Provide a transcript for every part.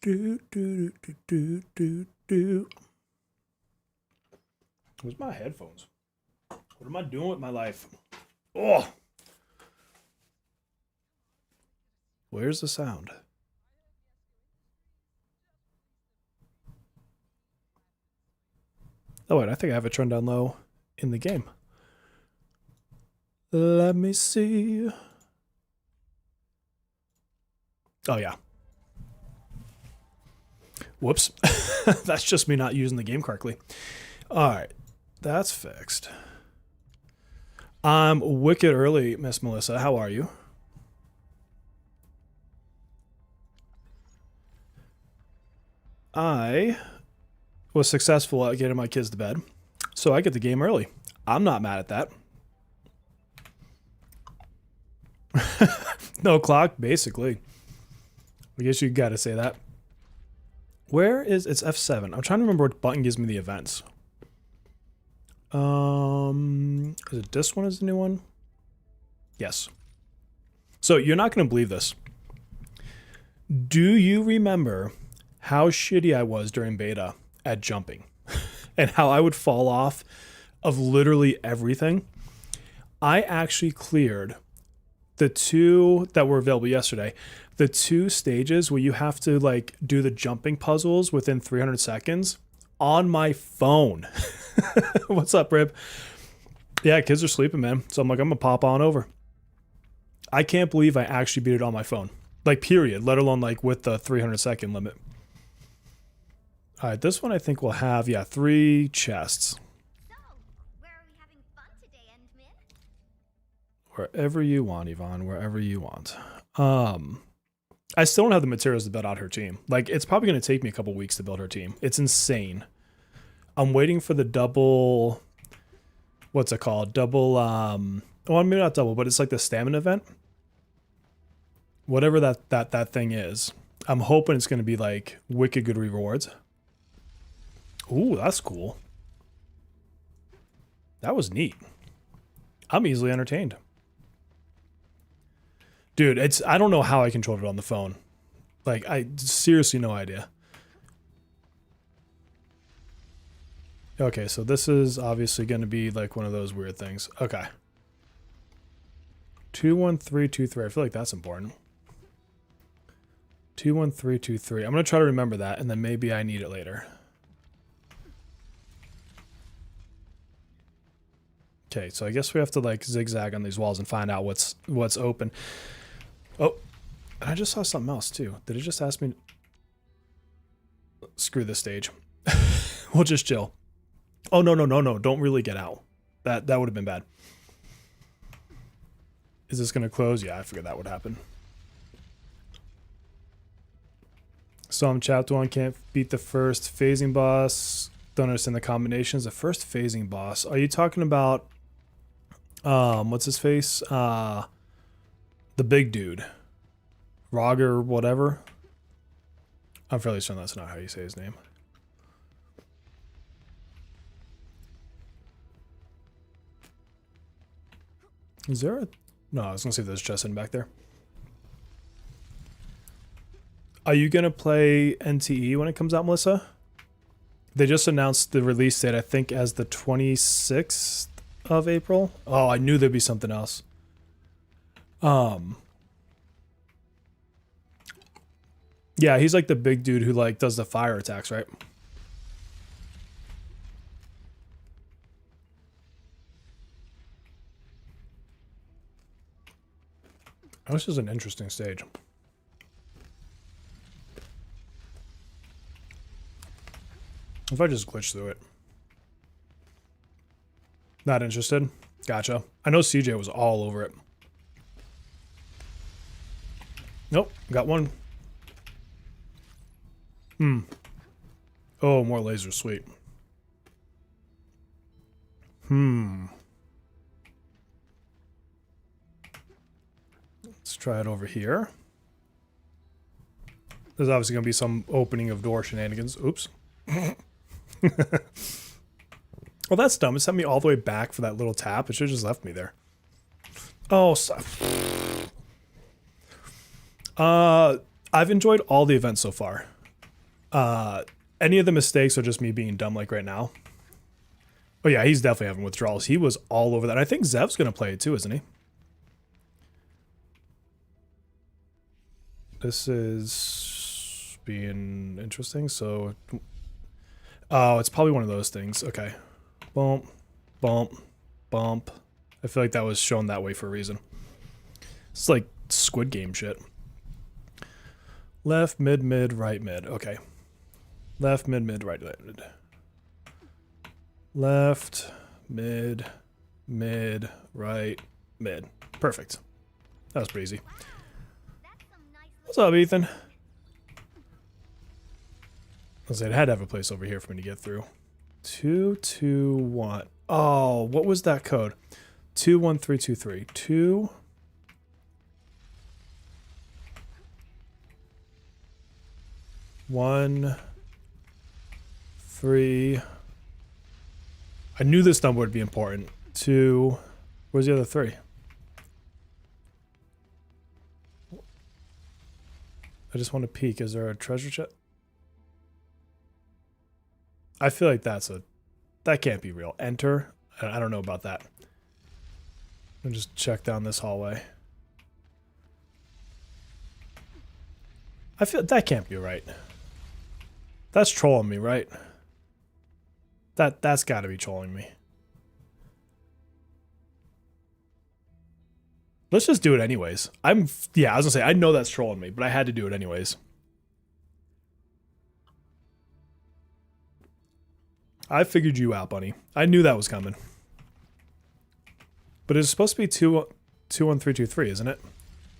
Do, do, do, do, do, do. Where's my headphones? What am I doing with my life? Oh! Where's the sound? Oh, wait, I think I have it turned down low in the game. Let me see. Oh, yeah. Whoops. That's just me not using the game correctly. All right. That's fixed. I'm wicked early, Miss Melissa. How are you? I was successful at getting my kids to bed, so I get the game early. I'm not mad at that. No clock, basically. I guess you gotta say that. Where is it's F7? I'm trying to remember what button gives me the events. Is it this one is the new one? Yes. So you're not gonna believe this. Do you remember how shitty I was during beta at jumping and how I would fall off of literally everything? I actually cleared the two that were available yesterday, the two stages where you have to like do the jumping puzzles within 300 seconds on my phone. What's up, Rib? Yeah, kids are sleeping, man. So I'm like, I'm gonna pop on over. I can't believe I actually beat it on my phone. Like, period, let alone like with the 300-second limit. All right, this one I think will have, yeah, 3 chests. So, where are we having fun today, Endmin? Wherever you want, Yvonne, wherever you want. I still don't have the materials to build out her team. Like, it's probably going to take me a couple weeks to build her team. It's insane. I'm waiting for the double, what's it called? Double, well, maybe not double, but it's like the stamina event. Whatever that thing is. I'm hoping it's going to be like wicked good rewards. Ooh, that's cool. That was neat. I'm easily entertained. Dude, I don't know how I controlled it on the phone. Like, I seriously no idea. Okay, so this is obviously going to be like one of those weird things. Okay. 21323. I feel like that's important. 21323. I'm going to try to remember that, and then maybe I need it later. Okay, so I guess we have to like zigzag on these walls and find out what's open. Oh, and I just saw something else too. Did it just ask me? Screw this stage. We'll just chill. Oh, no. Don't really get out. That would have been bad. Is this going to close? Yeah, I figured that would happen. Some chapter 1 can't beat the first phasing boss. Don't understand the combinations. The first phasing boss. Are you talking about what's his face? The big dude. Roger whatever. I'm fairly certain that's not how you say his name. Is there a... No, I was gonna see if there's a chest in back there. Are you gonna play NTE when it comes out, Melissa? They just announced the release date, I think, as the 26th of April. Oh, I knew there'd be something else. Yeah, he's like the big dude who like does the fire attacks, right? This is an interesting stage. If I just glitch through it. Not interested? Gotcha. I know CJ was all over it. Nope, got one. Oh, more lasers, sweet. Let's try it over here. There's obviously going to be some opening of door shenanigans. Oops. Well, that's dumb. It sent me all the way back for that little tap. It should have just left me there. Oh, I've enjoyed all the events so far. Any of the mistakes are just me being dumb like right now. Oh yeah, he's definitely having withdrawals. He was all over that. I think Zev's going to play it too, isn't he? This is being interesting. So, oh, it's probably one of those things. Okay. Bump, bump, bump. I feel like that was shown that way for a reason. It's like Squid Game shit. Left, mid, mid, right, mid. Okay. Left, mid, mid, right, mid. Left, mid, mid, right, mid. Perfect. That was pretty easy. What's up, Ethan? I said, I had to have a place over here for me to get through. 2, 2, 1. Oh, what was that code? 2, 1, 3, 2, 3. 2. 1, 3. I knew this number would be important. 2. Where's the other 3? I just want to peek. Is there a treasure chest? I feel like that can't be real. Enter. I don't know about that. I'll just check down this hallway. I feel that can't be right. That's trolling me, right? That's got to be trolling me. Let's just do it anyways. Yeah, I was gonna say, I know that's trolling me, but I had to do it anyways. I figured you out, bunny. I knew that was coming. But it's supposed to be 2, 2, 1, 3, 2, 3, isn't it?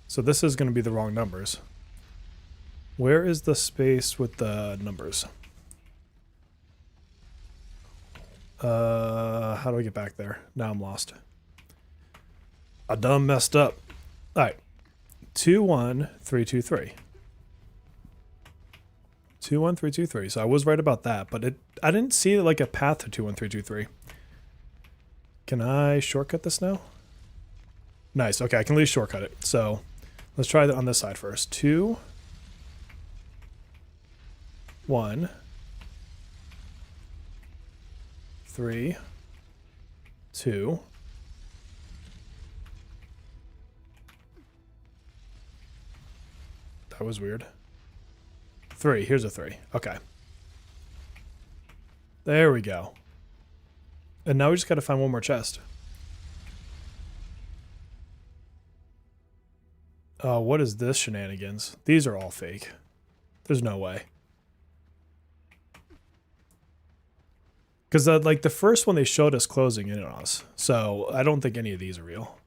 So this is gonna be the wrong numbers. Where is the space with the numbers? How do I get back there? Now I'm lost. I done messed up. All right. 2, 1, 3, 2, 3. 2, 1, 3, 2, 3. So I was right about that, but I didn't see like a path to 2, 1, 3, 2, 3. Can I shortcut this now? Nice. Okay, I can at least shortcut it. So let's try that on this side first. 2, 1, 3, 2. That was weird. 3. Here's a 3. Okay. There we go. And now we just got to find one more chest. What is this shenanigans? These are all fake. There's no way. Because like the first one they showed us closing in on us. So I don't think any of these are real.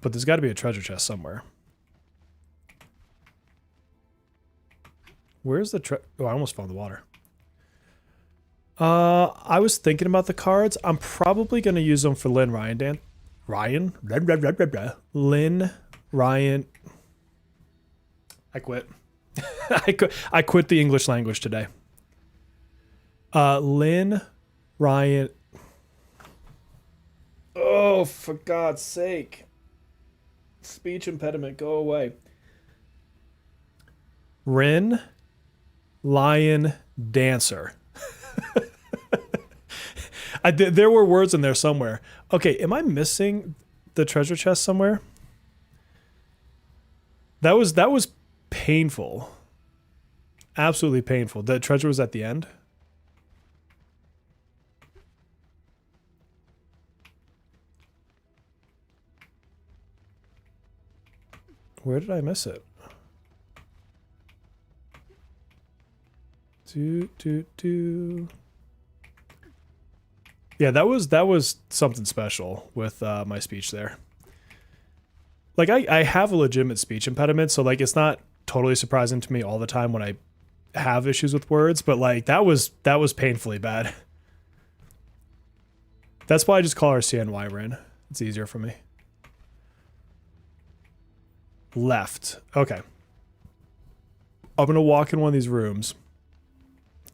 But there's got to be a treasure chest somewhere. Where's the oh, I almost found the water. I was thinking about the cards. I'm probably going to use them for Lynn Ryan Ryan? Lynn Ryan. I quit. I quit the English language today. Lynn Ryan. Oh, for God's sake. Speech impediment, go away. Rin Lion Dancer. There were words in there somewhere. Okay, am I missing the treasure chest somewhere? That was painful. Absolutely painful. The treasure was at the end. Where did I miss it? Yeah, that was something special with my speech there. Like I have a legitimate speech impediment, so like it's not totally surprising to me all the time when I have issues with words, but like that was painfully bad. That's why I just call her CNY Rin. It's easier for me. Left. Okay. I'm gonna walk in one of these rooms.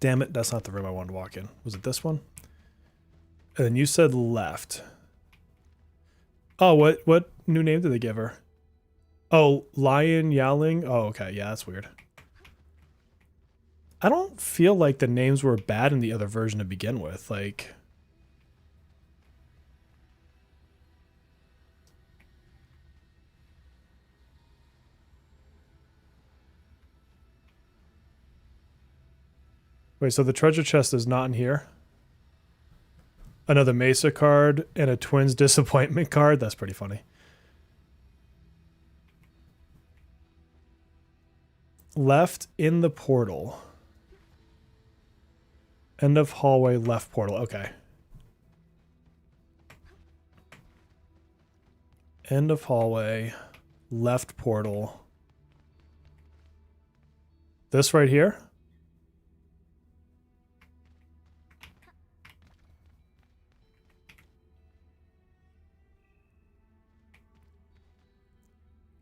Damn it, that's not the room I wanted to walk in. Was it this one? And then you said left. Oh, what new name did they give her? Oh, Lion Yowling? Oh, okay. Yeah, that's weird. I don't feel like the names were bad in the other version to begin with. Like, wait, so the treasure chest is not in here? Another Mesa card and a Twins disappointment card? That's pretty funny. Left in the portal. End of hallway, left portal. Okay. End of hallway, left portal. This right here?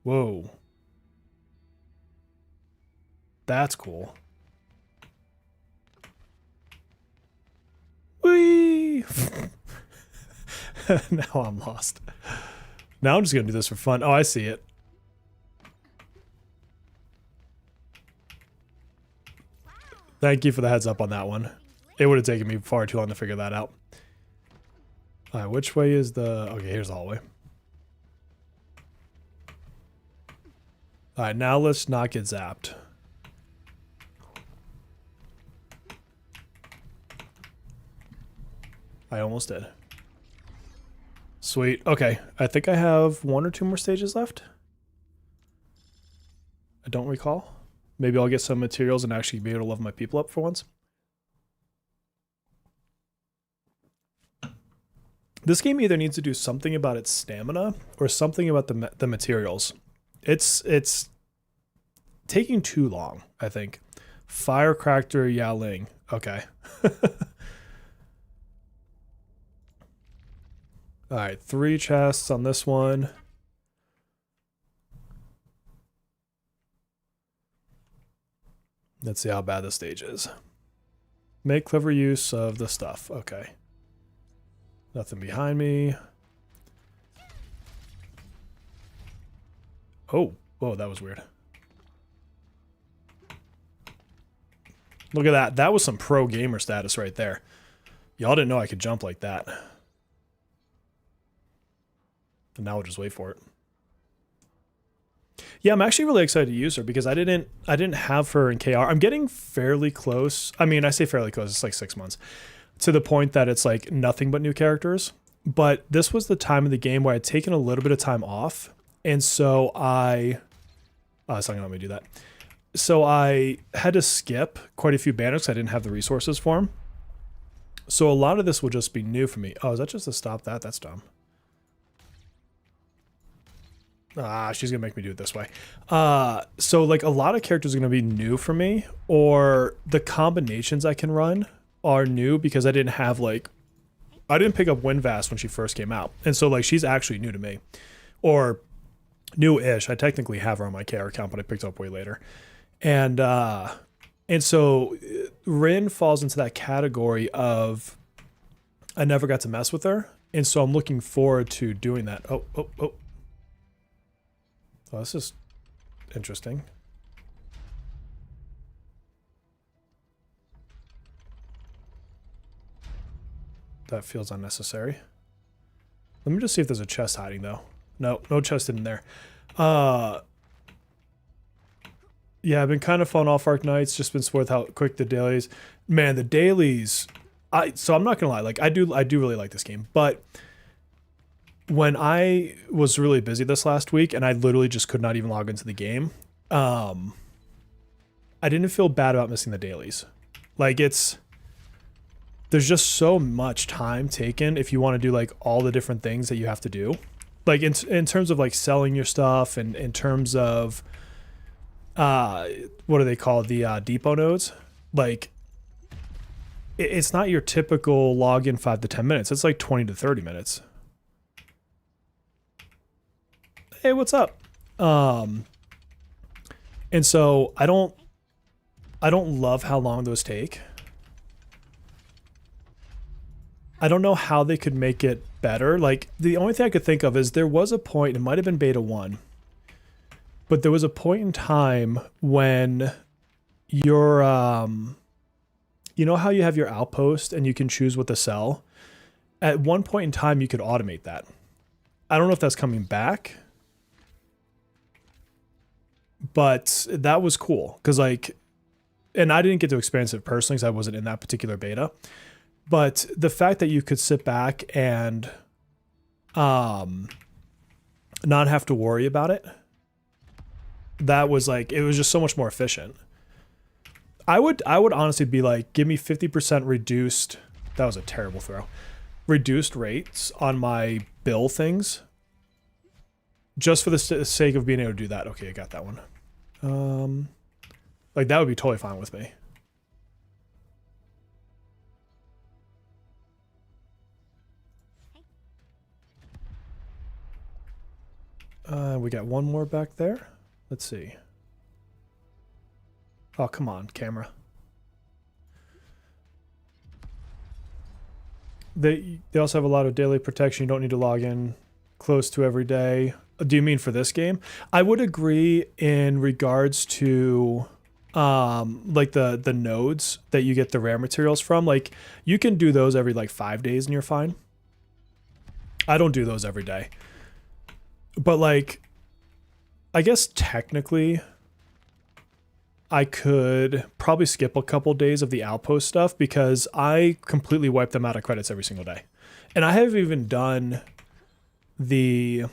Whoa. That's cool. Whee! Now I'm lost. Now I'm just going to do this for fun. Oh, I see it. Thank you for the heads up on that one. It would have taken me far too long to figure that out. All right, which way is the... Okay, here's the hallway. All right, now let's not get zapped. I almost did. Sweet. Okay, I think I have 1 or 2 more stages left. I don't recall. Maybe I'll get some materials and actually be able to level my people up for once. This game either needs to do something about its stamina or something about the materials. It's taking too long, I think. Firecracker Yaling. Okay. All right, 3 chests on this one. Let's see how bad the stage is. Make clever use of the stuff. Okay. Nothing behind me. Oh, whoa, that was weird. Look at that. That was some pro gamer status right there. Y'all didn't know I could jump like that. And now we'll just wait for it. Yeah, I'm actually really excited to use her because I didn't have her in KR. I'm getting fairly close. I mean, I say fairly close. It's like 6 months. To the point that it's like nothing but new characters. But this was the time of the game where I'd taken a little bit of time off. And so it's not going to let me do that. So I had to skip quite a few banners. I didn't have the resources for them. So a lot of this will just be new for me. Oh, is that just to stop that? That's dumb. She's gonna make me do it this way. So like a lot of characters are gonna be new for me, or the combinations I can run are new because I didn't pick up Windvast when she first came out, and so like she's actually new to me, or new-ish. I technically have her on my KR account, but I picked up way later, and so Rin falls into that category of I never got to mess with her, and so I'm looking forward to doing that. Oh. Well, this is interesting. That feels unnecessary. Let me just see if there's a chest hiding though. No chest in there. Yeah, I've been kind of falling off Arknights, just been spoiled how quick the dailies. Man, the dailies. So I'm not gonna lie, like I do really like this game, but when I was really busy this last week and I literally just could not even log into the game, I didn't feel bad about missing the dailies. Like there's just so much time taken if you want to do like all the different things that you have to do. Like in terms of like selling your stuff and in terms of, what do they call the depot nodes? Like it's not your typical login 5 to 10 minutes. It's like 20 to 30 minutes. Hey, what's up? And so I don't love how long those take. I don't know how they could make it better. Like the only thing I could think of is there was a point, it might have been beta 1, but there was a point in time when your you know how you have your outpost and you can choose what to sell? At one point in time, you could automate that. I don't know if that's coming back, but that was cool because like, and I didn't get to experience it personally because I wasn't in that particular beta. But the fact that you could sit back and not have to worry about it, that was like, it was just so much more efficient. I would honestly be like, give me 50% reduced. That was a terrible throw. Reduced rates on my bill things, just for the sake of being able to do that. Okay, I got that one. Like that would be totally fine with me. We got one more back there. Let's see. Oh, come on, camera. They also have a lot of daily protection. You don't need to log in close to every day. Do you mean for this game? I would agree in regards to like the nodes that you get the rare materials from. Like you can do those every like 5 days and you're fine. I don't do those every day. But like, I guess technically I could probably skip a couple days of the outpost stuff because I completely wipe them out of credits every single day. And I have even done the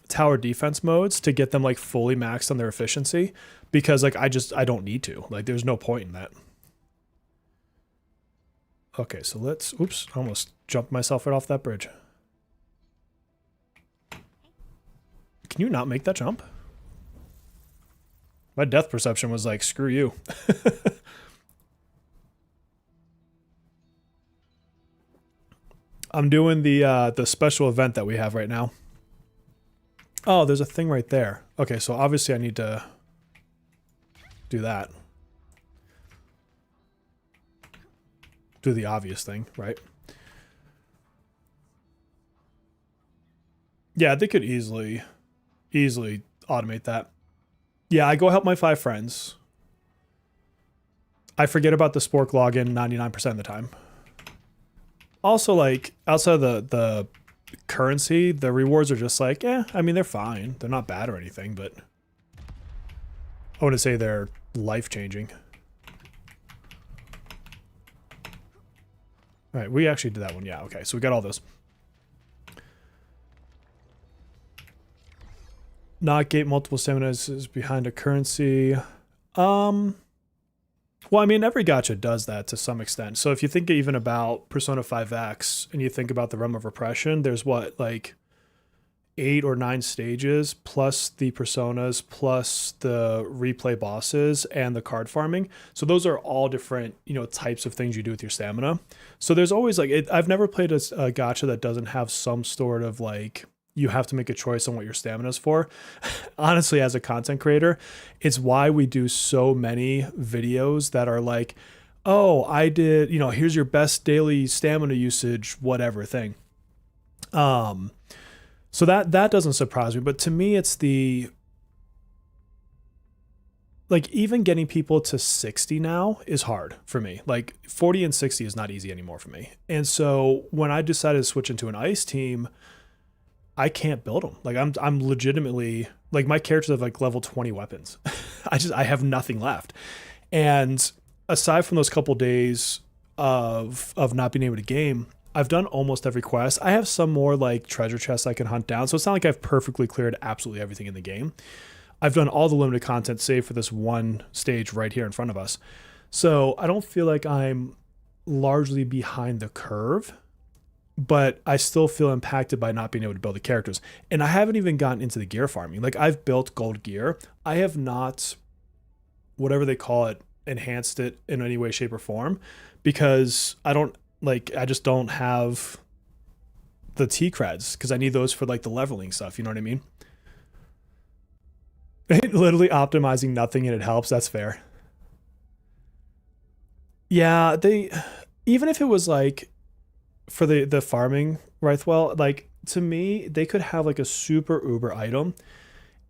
tower defense modes to get them like fully maxed on their efficiency because like I don't need to. Like there's no point in that. Okay, so let's, oops, I almost jumped myself right off that bridge. Can you not make that jump? My death perception was like, screw you. I'm doing the special event that we have right now. Oh, there's a thing right there. Okay, so obviously I need to do that. Do the obvious thing, right? Yeah, they could easily automate that. Yeah, I go help my 5 friends. I forget about the spork login 99% of the time. Also, like, outside of the currency, the rewards are just like, I mean, they're fine. They're not bad or anything, but I wouldn't say they're life-changing. All right, we actually did that one. Yeah, okay, so we got all those. Not gate multiple staminas is behind a currency. Well, I mean, every gacha does that to some extent. So if you think even about Persona 5X and you think about the Realm of Repression, there's what, like 8 or 9 stages plus the personas plus the replay bosses and the card farming. So those are all different, you know, types of things you do with your stamina. So there's always like, I've never played a gacha that doesn't have some sort of like, you have to make a choice on what your stamina is for. Honestly, as a content creator, it's why we do so many videos that are like, oh, I did, you know, here's your best daily stamina usage, whatever thing. So that doesn't surprise me, but to me, it's the, like even getting people to 60 now is hard for me. Like 40 and 60 is not easy anymore for me. And so when I decided to switch into an ice team, I can't build them. Like I'm legitimately like my characters have like level 20 weapons. I have nothing left. And aside from those couple days of not being able to game, I've done almost every quest. I have some more like treasure chests I can hunt down. So it's not like I've perfectly cleared absolutely everything in the game. I've done all the limited content save for this one stage right here in front of us. So I don't feel like I'm largely behind the curve, but I still feel impacted by not being able to build the characters. And I haven't even gotten into the gear farming. Like I've built gold gear. I have not, whatever they call it, enhanced it in any way, shape, or form because I just don't have the T creds because I need those for like the leveling stuff. You know what I mean? Literally optimizing nothing and it helps. That's fair. Yeah, even if it was like, for the farming, Rithwell, like to me, they could have like a super uber item.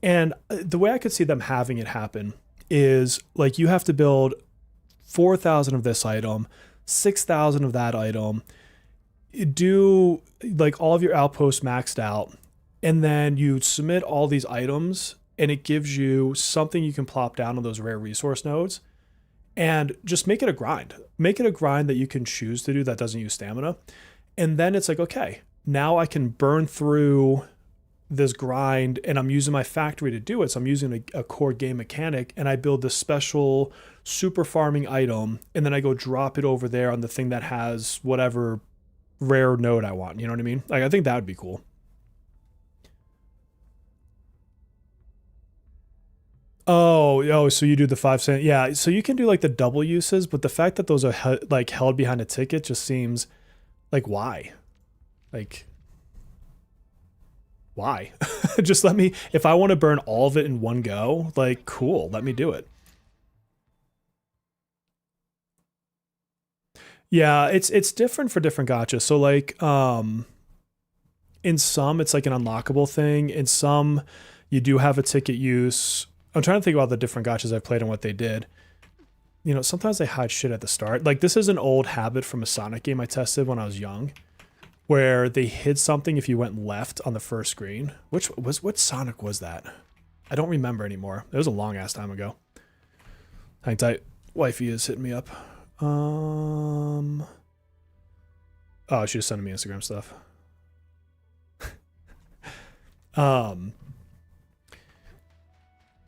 And the way I could see them having it happen is like you have to build 4,000 of this item, 6,000 of that item, do like all of your outposts maxed out, and then you submit all these items and it gives you something you can plop down on those rare resource nodes, and just make it a grind. Make it a grind that you can choose to do that doesn't use stamina. And then it's like, okay, now I can burn through this grind and I'm using my factory to do it. So I'm using a core game mechanic and I build this special super farming item and then I go drop it over there on the thing that has whatever rare node I want. You know what I mean? Like, I think that would be cool. Oh, so you do the 5 cent. Yeah, so you can do like the double uses, but the fact that those are like held behind a ticket just seems like, why? Like, why? Just let me, if I want to burn all of it in one go, like, cool, let me do it. Yeah, it's different for different gachas. So like, in some it's like an unlockable thing. In some, you do have a ticket use. I'm trying to think about the different gachas I've played and what they did. You know, sometimes they hide shit at the start. Like, this is an old habit from a Sonic game I tested when I was young, where they hid something if you went left on the first screen. What Sonic was that? I don't remember anymore. It was a long ass time ago. Hang tight. Wifey is hitting me up. Oh, she just sent me Instagram stuff.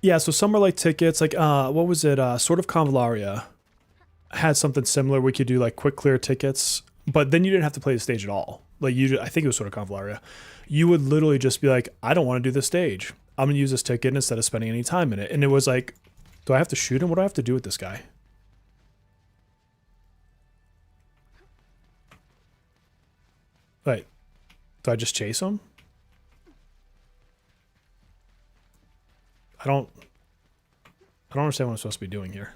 Yeah, so some are like tickets, like what was it? Sort of Convallaria had something similar. We could do like quick clear tickets, but then you didn't have to play the stage at all. Like, I think it was sort of Convallaria. You would literally just be like, I don't want to do this stage. I'm gonna use this ticket instead of spending any time in it. And it was like, do I have to shoot him? What do I have to do with this guy? Wait, do I just chase him? I don't understand what I'm supposed to be doing here.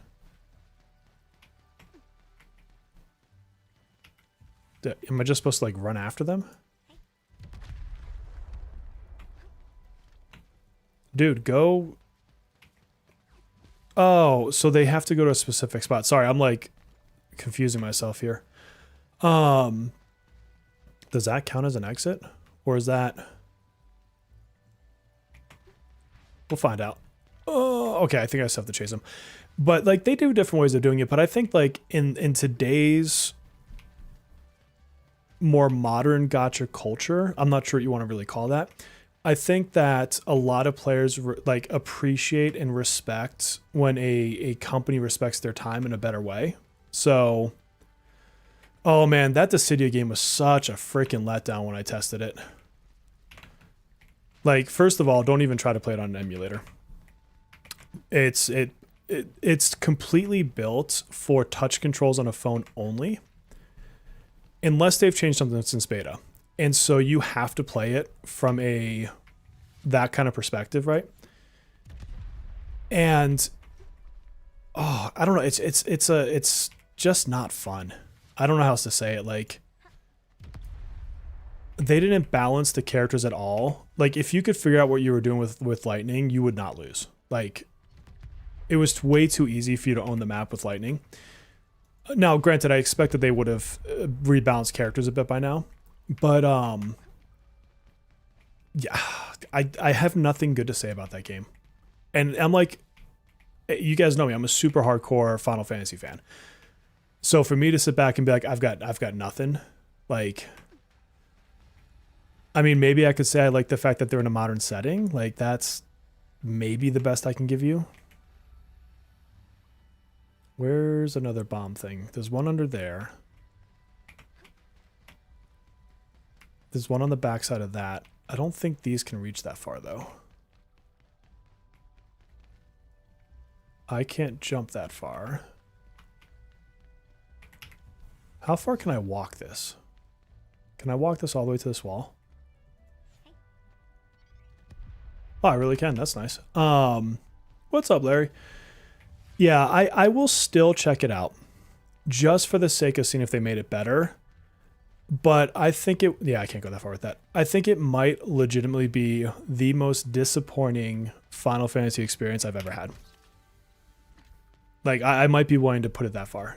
Am I just supposed to like run after them? Dude, go. Oh, so they have to go to a specific spot. Sorry, I'm like confusing myself here. Does that count as an exit? Or is that... We'll find out. Oh, okay, I think I still have to chase them. But like, they do different ways of doing it. But I think like in today's more modern gacha culture, I'm not sure what you want to really call that, I think that a lot of players like appreciate and respect when a company respects their time in a better way. So, oh man, that Dissidia game was such a freaking letdown when I tested it. Like, first of all, don't even try to play it on an emulator. It's completely built for touch controls on a phone only, unless they've changed something since beta. And so you have to play it from that kind of perspective, right? And oh, I don't know, it's just not fun. I don't know how else to say it. Like, they didn't balance the characters at all. Like, if you could figure out what you were doing with Lightning, you would not lose. Like, it was way too easy for you to own the map with Lightning. Now, granted, I expect that they would have rebalanced characters a bit by now. But, yeah, I have nothing good to say about that game. And I'm like, you guys know me, I'm a super hardcore Final Fantasy fan. So for me to sit back and be like, I've got nothing, like... I mean, maybe I could say I like the fact that they're in a modern setting. Like, that's maybe the best I can give you. Where's another bomb thing? There's one under there. There's one on the backside of that. I don't think these can reach that far, though. I can't jump that far. How far can I walk this? Can I walk this all the way to this wall? Oh, I really can. That's nice. What's up, Larry? Yeah, I will still check it out just for the sake of seeing if they made it better. But I think it... Yeah, I can't go that far with that. I think it might legitimately be the most disappointing Final Fantasy experience I've ever had. Like, I might be willing to put it that far.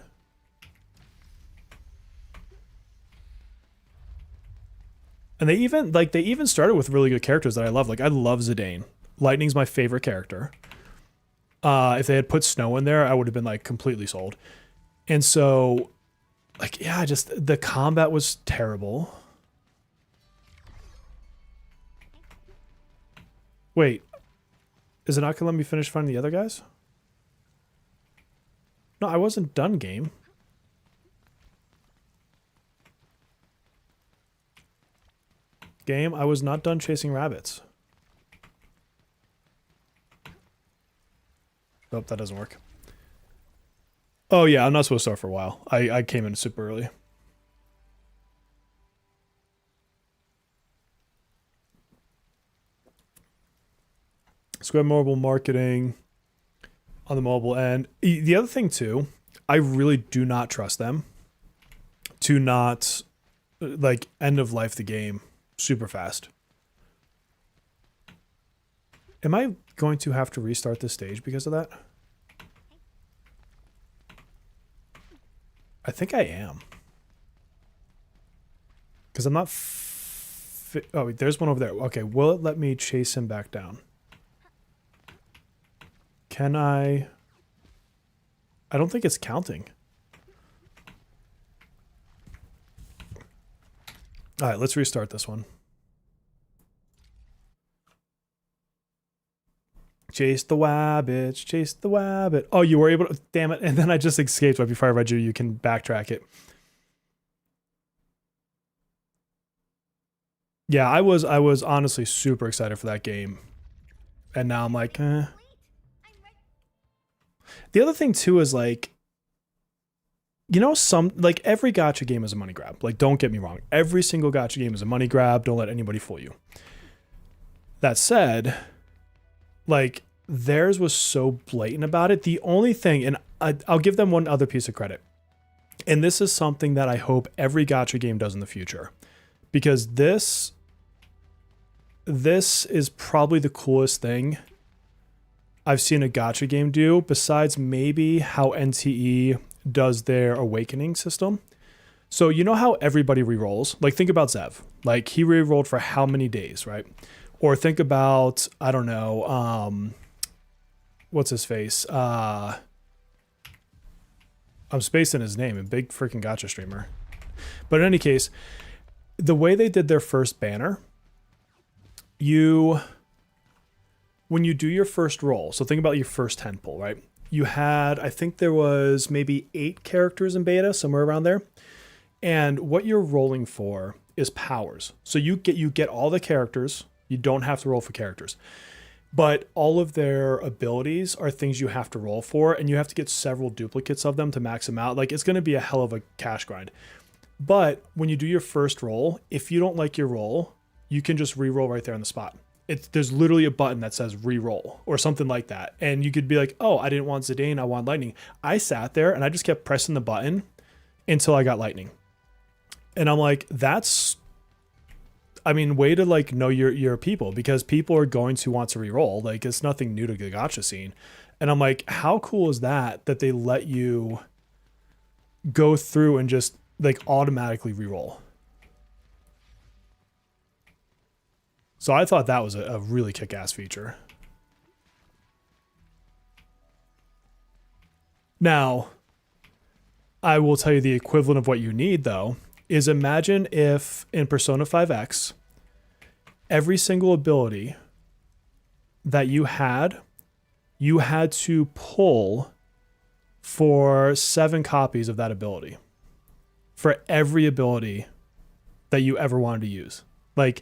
And they even started with really good characters that I love. Like, I love Zidane. Lightning's my favorite character. If they had put Snow in there, I would have been like completely sold. And so, like, yeah, just the combat was terrible. Wait, is it not gonna let me finish finding the other guys? No, I wasn't done, game. Game, I was not done chasing rabbits. Nope, that doesn't work. Oh yeah, I'm not supposed to start for a while. I came in super early. Square mobile marketing on the mobile end. The other thing too, I really do not trust them to not like end of life the game super fast. Am I going to have to restart this stage because of that? I think I am. Because I'm not... oh, wait, there's one over there. Okay, will it let me chase him back down? Can I... I don't think it's counting. Alright, let's restart this one. Chase the wabbits, chase the wabbit. Oh, you were able to... Damn it. And then I just escaped right before I read you can backtrack it. Yeah, I was honestly super excited for that game. And now I'm like, eh. The other thing too is like, you know, like every gacha game is a money grab. Like, don't get me wrong. Every single gacha game is a money grab. Don't let anybody fool you. That said, like, theirs was so blatant about it. The only thing, and I'll give them one other piece of credit. And this is something that I hope every gacha game does in the future. Because this is probably the coolest thing I've seen a gacha game do, besides maybe how NTE does their awakening system. So you know how everybody rerolls? Like, think about Zev. Like, he rerolled for how many days, right? Or think about, I don't know, what's his face? I'm spacing his name, a big freaking gacha streamer. But in any case, the way they did their first banner, when you do your first roll, so think about your first 10 pull, right? You had, I think there was maybe 8 characters in beta, somewhere around there. And what you're rolling for is powers. So you get all the characters. You don't have to roll for characters. But all of their abilities are things you have to roll for, and you have to get several duplicates of them to max them out. Like, it's going to be a hell of a cash grind. But when you do your first roll, if you don't like your roll, you can just re-roll right there on the spot. There's literally a button that says re-roll or something like that. And you could be like, oh, I didn't want Zidane, I want Lightning. I sat there and I just kept pressing the button until I got Lightning. And I'm like, that's, I mean, way to like know your people, because people are going to want to re-roll. Like, it's nothing new to the gacha scene. And I'm like, how cool is that they let you go through and just like automatically re-roll? So I thought that was a really kick-ass feature. Now, I will tell you the equivalent of what you need, though, is imagine if in Persona 5X, every single ability that you had to pull for 7 copies of that ability. For every ability that you ever wanted to use. Like,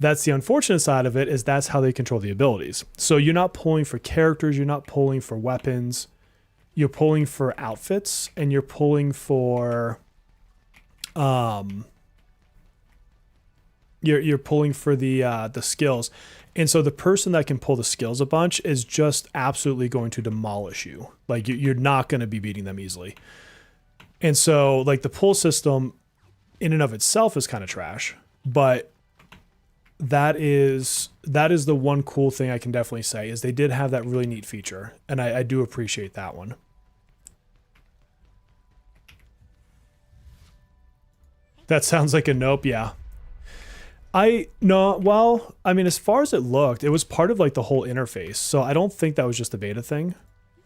that's the unfortunate side of it, is that's how they control the abilities. So you're not pulling for characters, you're not pulling for weapons, you're pulling for outfits, and you're pulling for you're pulling for the skills. And so the person that can pull the skills a bunch is just absolutely going to demolish you. Like, you're not going to be beating them easily. And so like the pull system in and of itself is kind of trash, but that is the one cool thing I can definitely say, is they did have that really neat feature, and I do appreciate that one. That sounds like a nope, yeah. Well, I mean, as far as it looked, it was part of like the whole interface. So I don't think that was just a beta thing.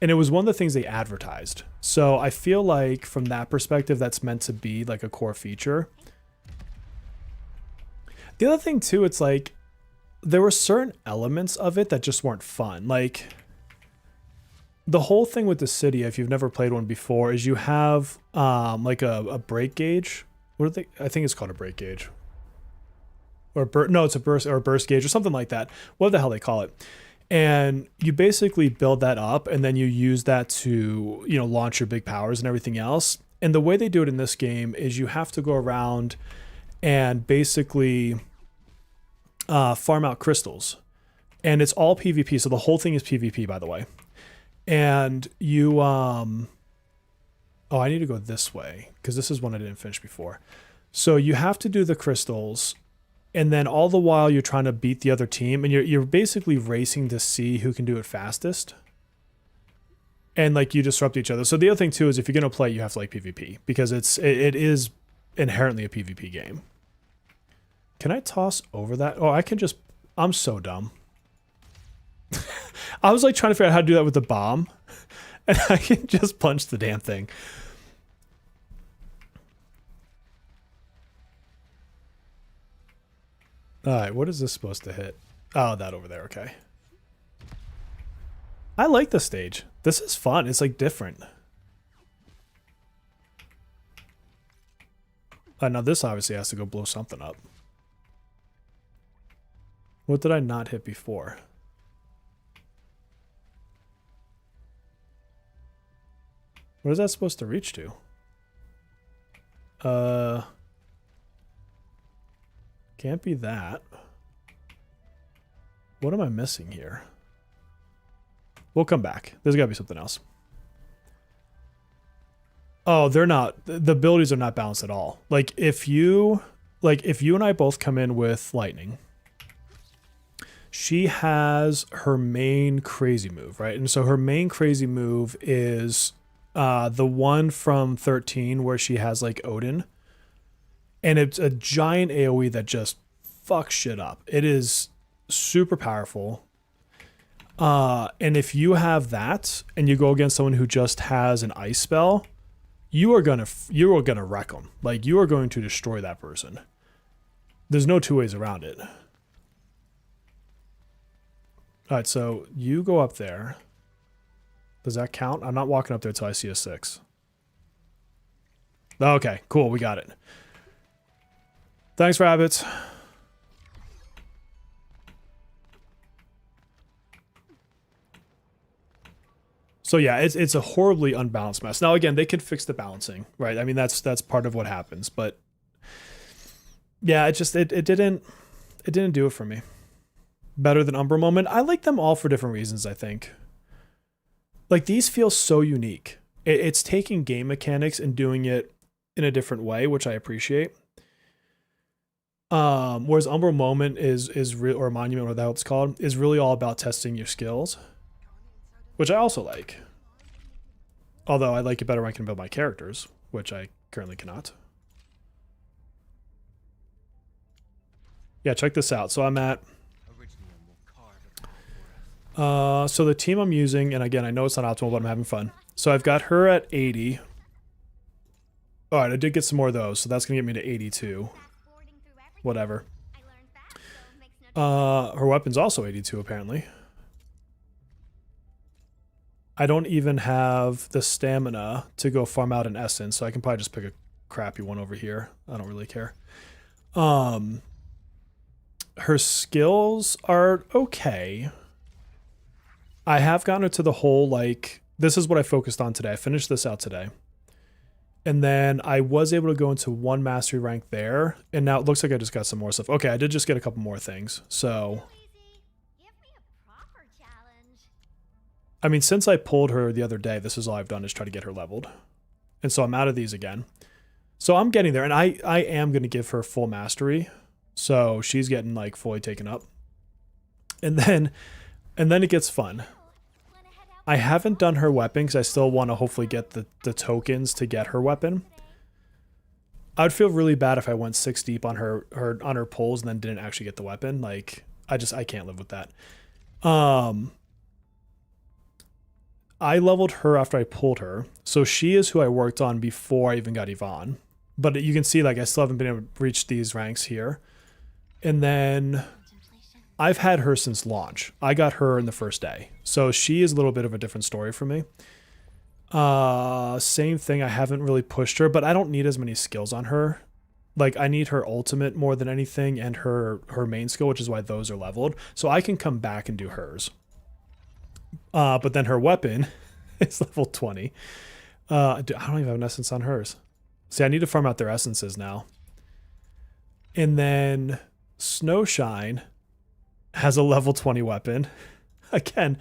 And it was one of the things they advertised. So I feel like from that perspective, that's meant to be like a core feature. The other thing too, it's like there were certain elements of it that just weren't fun. Like the whole thing with the city, if you've never played one before, is you have like a break gauge. What are they? I think it's called a break gauge. Or no, it's a burst gauge or something like that. What the hell they call it? And you basically build that up, and then you use that to, you know, launch your big powers and everything else. And the way they do it in this game is you have to go around and basically farm out crystals, and it's all PvP. So the whole thing is PvP, by the way. And you oh, I need to go this way because this is one I didn't finish before. So you have to do the crystals. And then all the while you're trying to beat the other team, and you're basically racing to see who can do it fastest. And like you disrupt each other. So the other thing too is if you're gonna play, you have to like PvP because it is inherently a PvP game. Can I toss over that? Oh, I can just. I'm so dumb. I was like trying to figure out how to do that with the bomb, and I can just punch the damn thing. All right, what is this supposed to hit? Oh, that over there, okay. I like the stage. This is fun. It's like different. Now this obviously has to go blow something up. What did I not hit before? What is that supposed to reach to? Can't be that. What am I missing here? We'll come back. There's got to be something else. Oh, they're not. The abilities are not balanced at all. Like if you and I both come in with lightning, she has her main crazy move, right? And so her main crazy move is the one from 13 where she has like Odin. And it's a giant AoE that just fucks shit up. It is super powerful. And if you have that and you go against someone who just has an ice spell, you are gonna wreck them. Like you are going to destroy that person. There's no two ways around it. All right, so you go up there. Does that count? I'm not walking up there until I see a 6. Okay, cool. We got it. Thanks, rabbits. So yeah, it's a horribly unbalanced mess. Now again, they could fix the balancing, right? I mean that's part of what happens, but yeah, it didn't do it for me. Better than Umbra Moment. I like them all for different reasons, I think. Like these feel so unique. It's taking game mechanics and doing it in a different way, which I appreciate. Whereas Umbra Moment is real, or Monument, whatever the hell it's called, is really all about testing your skills, which I also like. Although I like it better when I can build my characters, which I currently cannot. Yeah, check this out. So I'm at. So the team I'm using, and again, I know it's not optimal, but I'm having fun. So I've got her at 80. All right, I did get some more of those, so that's gonna get me to 82. Whatever. Her weapon's also 82 apparently. I don't even have the stamina to go farm out an essence, so I can probably just pick a crappy one over here. I don't really care. Her skills are okay. I have gotten her to the whole, like, this is what I focused on today. I finished this out today. And then I was able to go into 1 mastery rank there. And now it looks like I just got some more stuff. Okay, I did just get a couple more things. So, I mean, since I pulled her the other day, this is all I've done is try to get her leveled. And so I'm out of these again. So I'm getting there. And I am going to give her full mastery. So she's getting, like, fully taken up. And then it gets fun. I haven't done her weapon because I still want to hopefully get the tokens to get her weapon. I would feel really bad if I went 6 deep on her pulls and then didn't actually get the weapon. Like I can't live with that. I leveled her after I pulled her. So she is who I worked on before I even got Yvonne. But you can see, like, I still haven't been able to reach these ranks here. And then I've had her since launch. I got her in the first day. So she is a little bit of a different story for me. Same thing. I haven't really pushed her, but I don't need as many skills on her. Like, I need her ultimate more than anything and her main skill, which is why those are leveled. So I can come back and do hers. But then her weapon is level 20. I don't even have an essence on hers. See, I need to farm out their essences now. And then Snowshine has a level 20 weapon. Again,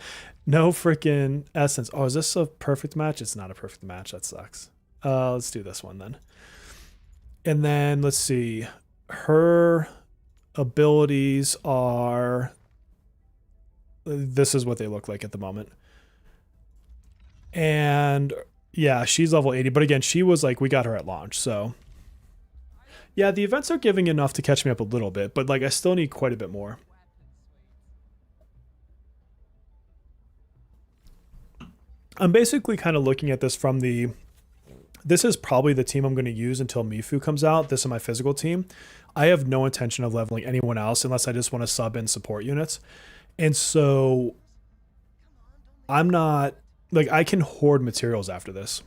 no freaking essence. Oh, is this a perfect match? It's not a perfect match. That sucks. Let's do this one then. And then let's see. Her abilities are... This is what they look like at the moment. And yeah, she's level 80. But again, she was like, we got her at launch. So yeah, the events are giving enough to catch me up a little bit. But like, I still need quite a bit more. I'm basically kind of looking at this from the... This is probably the team I'm going to use until Mifu comes out. This is my physical team. I have no intention of leveling anyone else unless I just want to sub in support units. And so I'm not, like, I can hoard materials after this.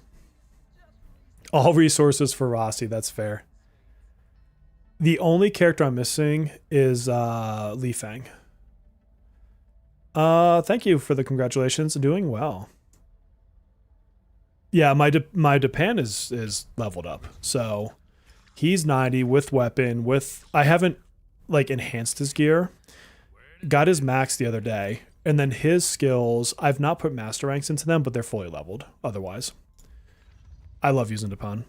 All resources for Rossi, that's fair. The only character I'm missing is Li Feng. Thank you for the congratulations. Doing well. Yeah, my Depan is leveled up. So he's 90 with weapon, with... I haven't, like, enhanced his gear. Got his max the other day, and then his skills, I've not put master ranks into them, but they're fully leveled otherwise. I love using Depan.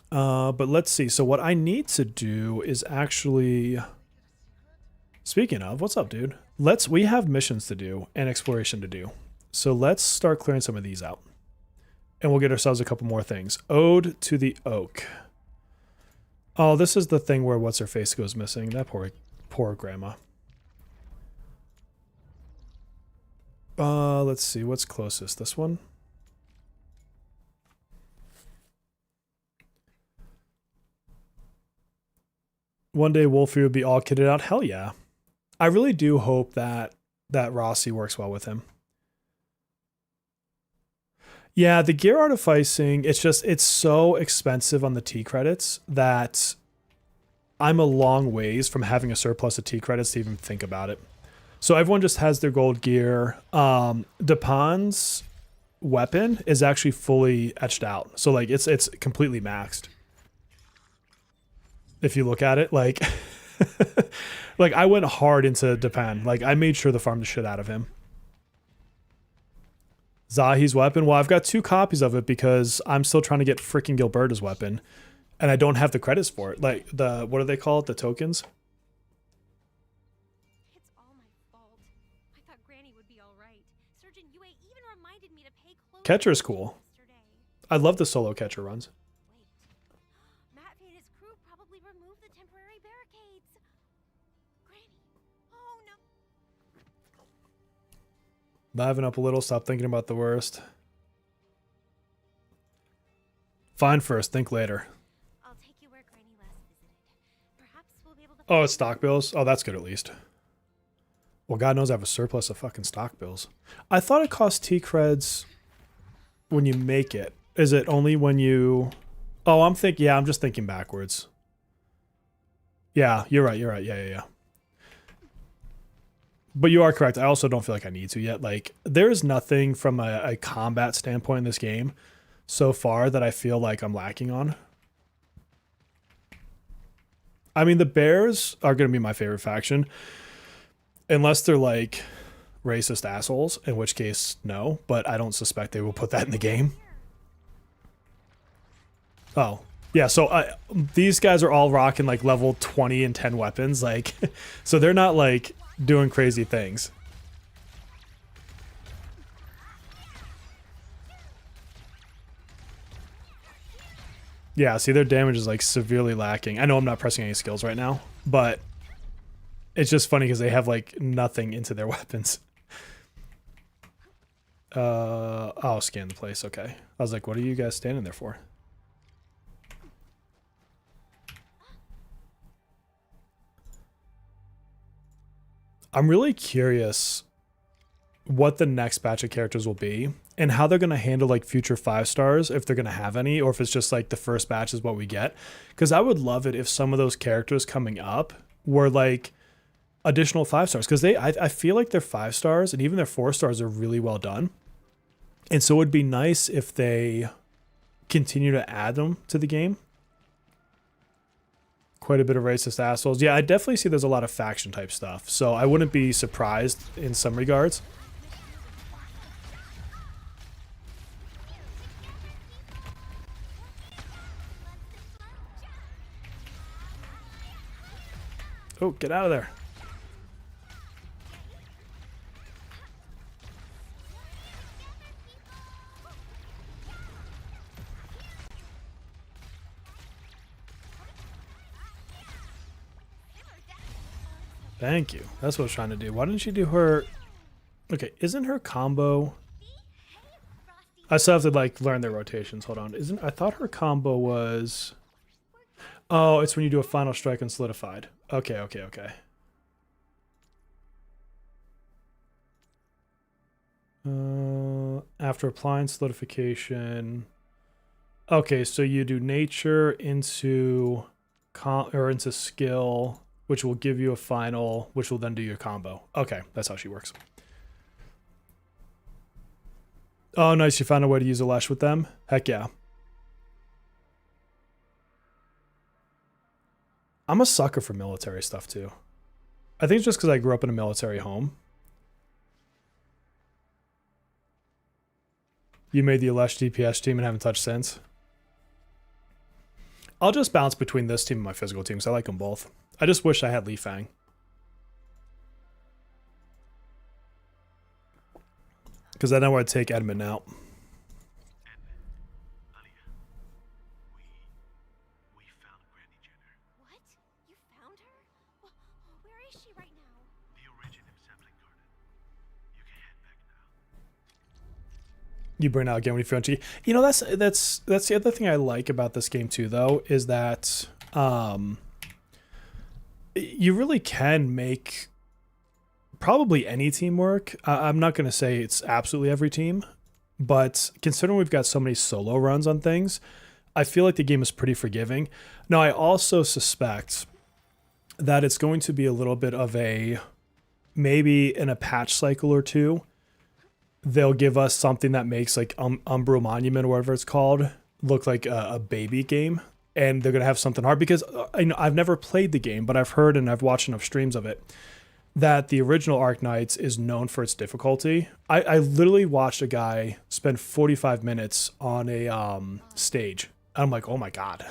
But let's see. So what I need to do is actually... Speaking of, what's up, dude? We have missions to do and exploration to do. So let's start clearing some of these out. And we'll get ourselves a couple more things. Ode to the Oak. Oh, this is the thing where what's-her-face goes missing. That poor grandma. Let's see. What's closest? This one? One day Wolfie would be all kitted out. Hell yeah. I really do hope that Rossi works well with him. Yeah, the gear artificing, it's so expensive on the T credits that I'm a long ways from having a surplus of T credits to even think about it. So everyone just has their gold gear. Depan's weapon is actually fully etched out. So like it's completely maxed. If you look at it, like like I went hard into Depan. Like I made sure to farm the shit out of him. Zahi's weapon. Well, I've got 2 copies of it because I'm still trying to get freaking Gilberta's weapon. And I don't have the credits for it. Like what do they call it? The tokens? It's all my fault. I thought Granny would be all right. Surgeon Yue even reminded me to pay close Catcher's cool. yesterday. I love the solo catcher runs. Wait. Matt and his crew probably removed the temporary barricades. Granny. Oh no. Liven up a little. Stop thinking about the worst. Find first. Think later. I'll take you where Granny last visited. Perhaps we'll be able to... Oh, it's stock bills? Oh, that's good at least. Well, God knows I have a surplus of fucking stock bills. I thought it cost T-creds when you make it. Is it only when you... Oh, I'm just thinking backwards. Yeah, you're right. Yeah. But you are correct. I also don't feel like I need to yet. Like, there's nothing from a combat standpoint in this game so far that I feel like I'm lacking on. I mean, the Bears are going to be my favorite faction. Unless they're, like, racist assholes, in which case, no. But I don't suspect they will put that in the game. Oh. Yeah, so these guys are all rocking, like, level 20 and 10 weapons. Like, so they're not, like... doing crazy things. Yeah, see, their damage is like severely lacking. I know I'm not pressing any skills right now, but it's just funny because they have like nothing into their weapons. I'll scan the place. Okay. I was like, what are you guys standing there for? I'm really curious what the next batch of characters will be and how they're going to handle like future 5-stars, if they're going to have any, or if it's just like the first batch is what we get. Because I would love it if some of those characters coming up were like additional 5-stars, because I feel like their 5-stars and even their 4-stars are really well done. And so it would be nice if they continue to add them to the game. Quite a bit of racist assholes. Yeah, I definitely see there's a lot of faction type stuff. So I wouldn't be surprised in some regards. Oh, get out of there. Thank you. That's what I was trying to do. Why didn't she do her... Okay, isn't her combo... I still have to like learn their rotations. Hold on. I thought her combo was... Oh, it's when you do a final strike and solidified. Okay. After applying solidification... Okay, so you do nature into into skill, which will give you a final, which will then do your combo. Okay, that's how she works. Oh, nice. You found a way to use a lash with them? Heck yeah. I'm a sucker for military stuff too. I think it's just because I grew up in a military home. You made the Alesh DPS team and haven't touched since. I'll just bounce between this team and my physical team, so I like them both. I just wish I had Li Fang. Because I know I'd take Edmund out. What? You found her? Where is she right now? The origin of Sapling Garden. You can head back now. You burn out again when you feel cheaty. You know, that's the other thing I like about this game too, though, is that you really can make probably any team work. I'm not going to say it's absolutely every team, but considering we've got so many solo runs on things, I feel like the game is pretty forgiving. Now, I also suspect that it's going to be a little bit of a, maybe in a patch cycle or two, they'll give us something that makes like Umbral Monument or whatever it's called look like a baby game. And they're going to have something hard, because I've never played the game, but I've heard and I've watched enough streams of it that the original Arknights is known for its difficulty. I literally watched a guy spend 45 minutes on a stage. I'm like, oh my God.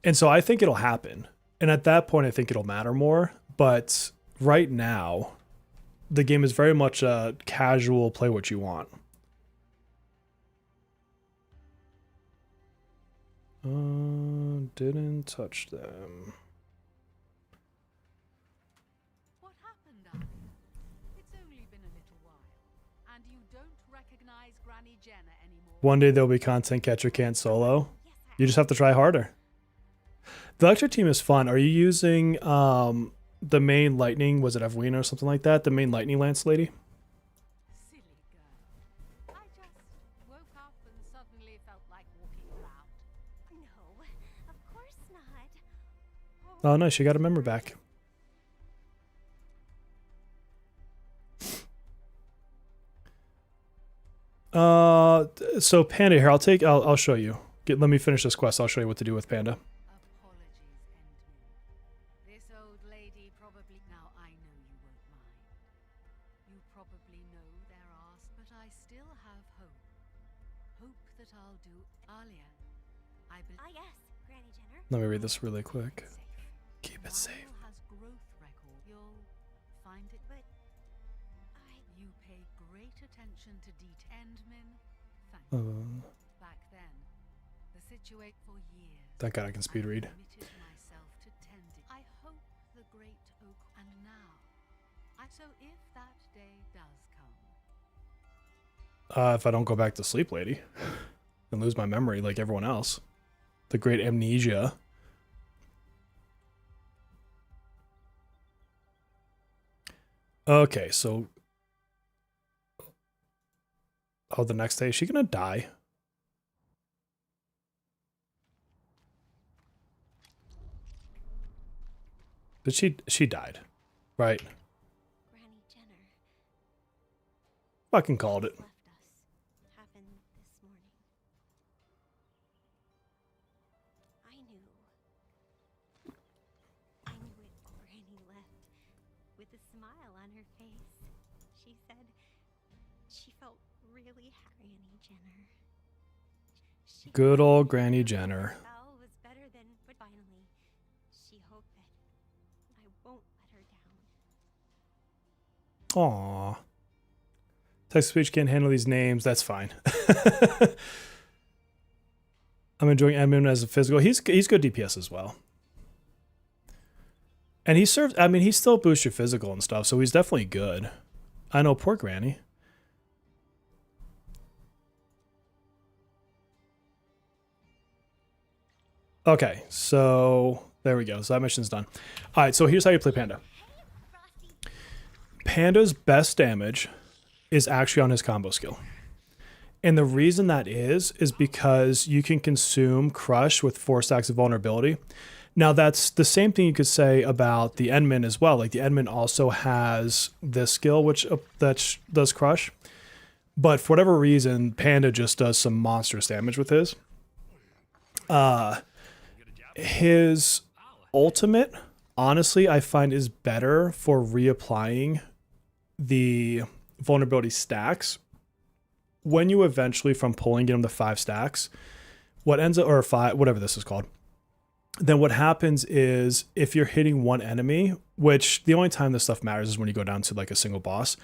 And so I think it'll happen. And at that point, I think it'll matter more. But right now, the game is very much a casual play what you want. Didn't touch them. What happened, Abby? It's only been a little while, and you don't recognize Granny Jenna anymore. One day there'll be content catcher can't solo. Yes, You just have to try harder. The lecture team is fun. Are you using the main lightning? Was it Evwina or something like that? The main lightning lance lady? Silly girl. I just woke up and suddenly felt like walking around. No, of course not. Oh, nice. You got a member back. So Panda here. I'll show you. Let me finish this quest. I'll show you what to do with Panda. Apologies, Endman. This old lady probably... Now, I know you won't mind. You probably know they're ours, but I still have hope. Hope that I'll do... Alia, I believe... Yes, Granny Jenner. Let me read this really quick. Safe. Keep it safe. has growth record. You'll find it... But You pay great attention to detail. Endman, Thank you. Back then, the situation for years. Thank God I can speed read. Committed myself to tending. I hope the great oak, and now, so if that day does come, If I don't go back to sleep, lady, and lose my memory like everyone else, the great amnesia. Okay, so the next day, is she gonna die? But she died, right? Granny Jenner Fucking called it. left us. Happened this morning. I knew it. Granny left with a smile on her face. She said she felt really happy. Granny Jenner. She Good old Granny Jenner. Sal was better than, but finally, she hoped that I won't let her down. Aww. Text-to-speech can't handle these names. That's fine. I'm enjoying Edmund as a physical. He's good DPS as well. And he serves, I mean, he still boosts your physical and stuff, so he's definitely good. I know, poor Granny. Okay, so there we go. So that mission's done. All right, so here's how you play Panda. Panda's best damage is actually on his combo skill. And the reason that is because you can consume Crush with 4 stacks of vulnerability. Now, that's the same thing you could say about the Endman as well. Like, the Endman also has this skill, which that does Crush. But for whatever reason, Panda just does some monstrous damage with his. His ultimate, honestly, I find is better for reapplying the vulnerability stacks. When you eventually, from pulling, get them to 5 stacks, what ends up, or 5, whatever this is called, then what happens is if you're hitting one enemy, which the only time this stuff matters is when you go down to like a single boss,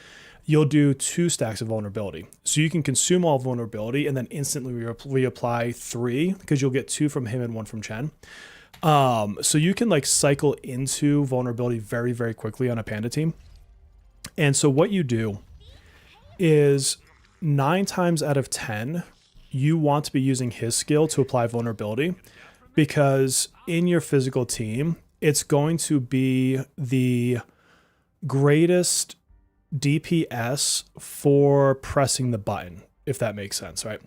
you'll do 2 stacks of vulnerability. So you can consume all vulnerability and then instantly reapply 3 because you'll get 2 from him and 1 from Chen. So you can like cycle into vulnerability very, very quickly on a Panda team. And so what you do is 9 times out of 10, you want to be using his skill to apply vulnerability, because in your physical team, it's going to be the greatest DPS for pressing the button, if that makes sense, right?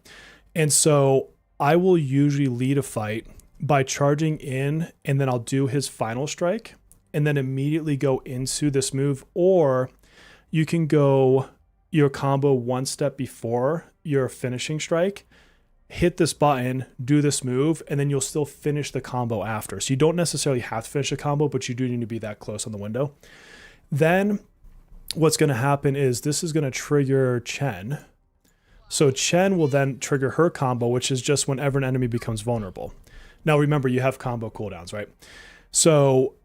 And so I will usually lead a fight by charging in, and then I'll do his final strike and then immediately go into this move, or you can go your combo 1 step before your finishing strike, hit this button, do this move, and then you'll still finish the combo after. So you don't necessarily have to finish a combo, but you do need to be that close on the window. Then what's going to happen is this is going to trigger Chen. So Chen will then trigger her combo, which is just whenever an enemy becomes vulnerable. Now remember, you have combo cooldowns, right? So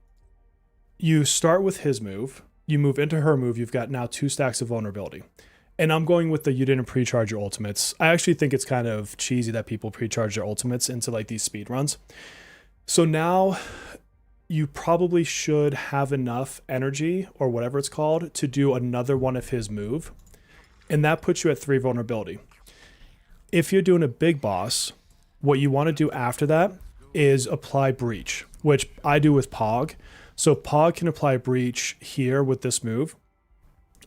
you start with his move, you move into her move, you've got now 2 stacks of vulnerability. And I'm going with the you didn't pre-charge your ultimates. I actually think it's kind of cheesy that people pre-charge their ultimates into like these speed runs. So now you probably should have enough energy, or whatever it's called, to do another one of his move. And that puts you at 3 vulnerability. If you're doing a big boss, what you want to do after that is apply breach, which I do with Pog. So Pog can apply breach here with this move.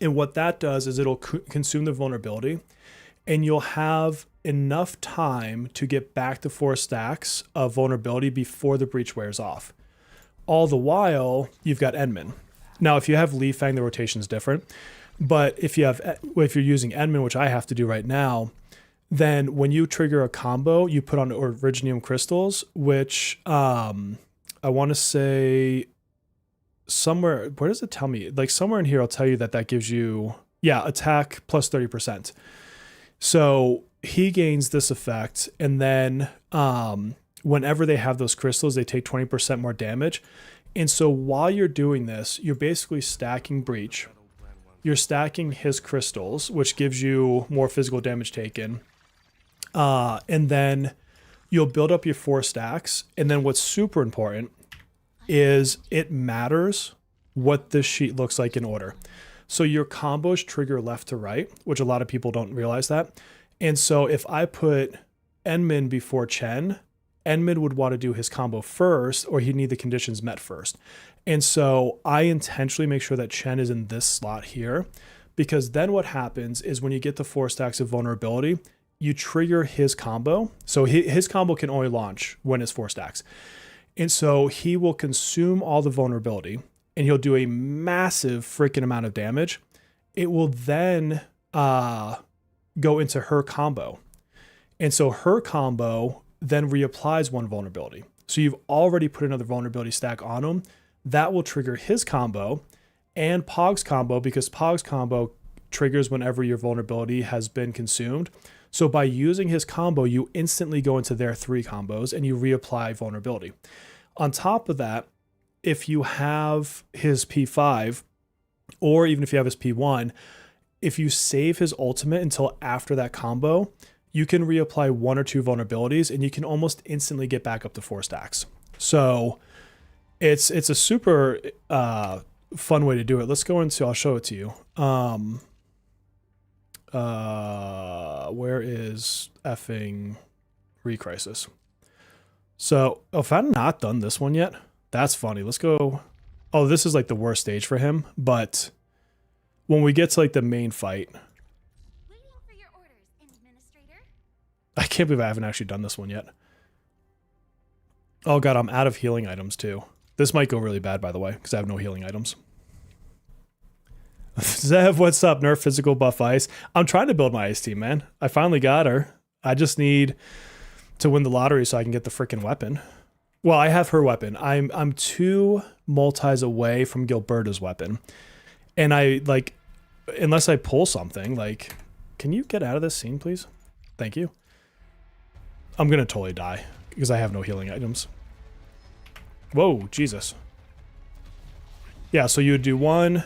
And what that does is it'll consume the vulnerability, and you'll have enough time to get back to 4 stacks of vulnerability before the breach wears off. All the while, you've got Endman. Now, if you have Li Fang, the rotation is different. But if you're using Endman, which I have to do right now, then when you trigger a combo, you put on Originium crystals, which I want to say somewhere, where does it tell me? Like somewhere in here, I'll tell you that gives you, attack plus 30%. So he gains this effect, and then whenever they have those crystals, they take 20% more damage. And so while you're doing this, you're basically stacking breach. You're stacking his crystals, which gives you more physical damage taken. And then you'll build up your 4 stacks. And then what's super important is it matters what this sheet looks like in order. So your combos trigger left to right, which a lot of people don't realize that. And so if I put Enmin before Chen, Enmin would want to do his combo first, or he'd need the conditions met first. And so I intentionally make sure that Chen is in this slot here, because then what happens is when you get the 4 stacks of vulnerability, you trigger his combo. So his combo can only launch when it's 4 stacks. And so he will consume all the vulnerability and he'll do a massive freaking amount of damage. It will then go into her combo. And so her combo then reapplies 1 vulnerability. So you've already put another vulnerability stack on him. That will trigger his combo and Pog's combo, because Pog's combo triggers whenever your vulnerability has been consumed. So by using his combo, you instantly go into their 3 combos and you reapply vulnerability. On top of that, if you have his P5, or even if you have his P1, if you save his ultimate until after that combo, you can reapply 1 or 2 vulnerabilities and you can almost instantly get back up to 4 stacks. So it's a super fun way to do it. Let's go into, I'll show it to you. Where is effing Recrisis? So if I've not done this one yet, that's funny. Let's go. Oh, this is like the worst stage for him, but when we get to like the main fight, Waiting for your orders, Administrator. I can't believe I haven't actually done this one yet. Oh god, I'm out of healing items too. This might go really bad, by the way, because I have no healing items. Zev, what's up? Nerf physical buff ice. I'm trying to build my ice team, man. I finally got her. I just need to win the lottery so I can get the freaking weapon. Well, I have her weapon. I'm 2 multis away from Gilberta's weapon. And I, like, unless I pull something, like, can you get out of this scene, please? Thank you. I'm going to totally die because I have no healing items. Whoa, Jesus. Yeah, so you would do 1,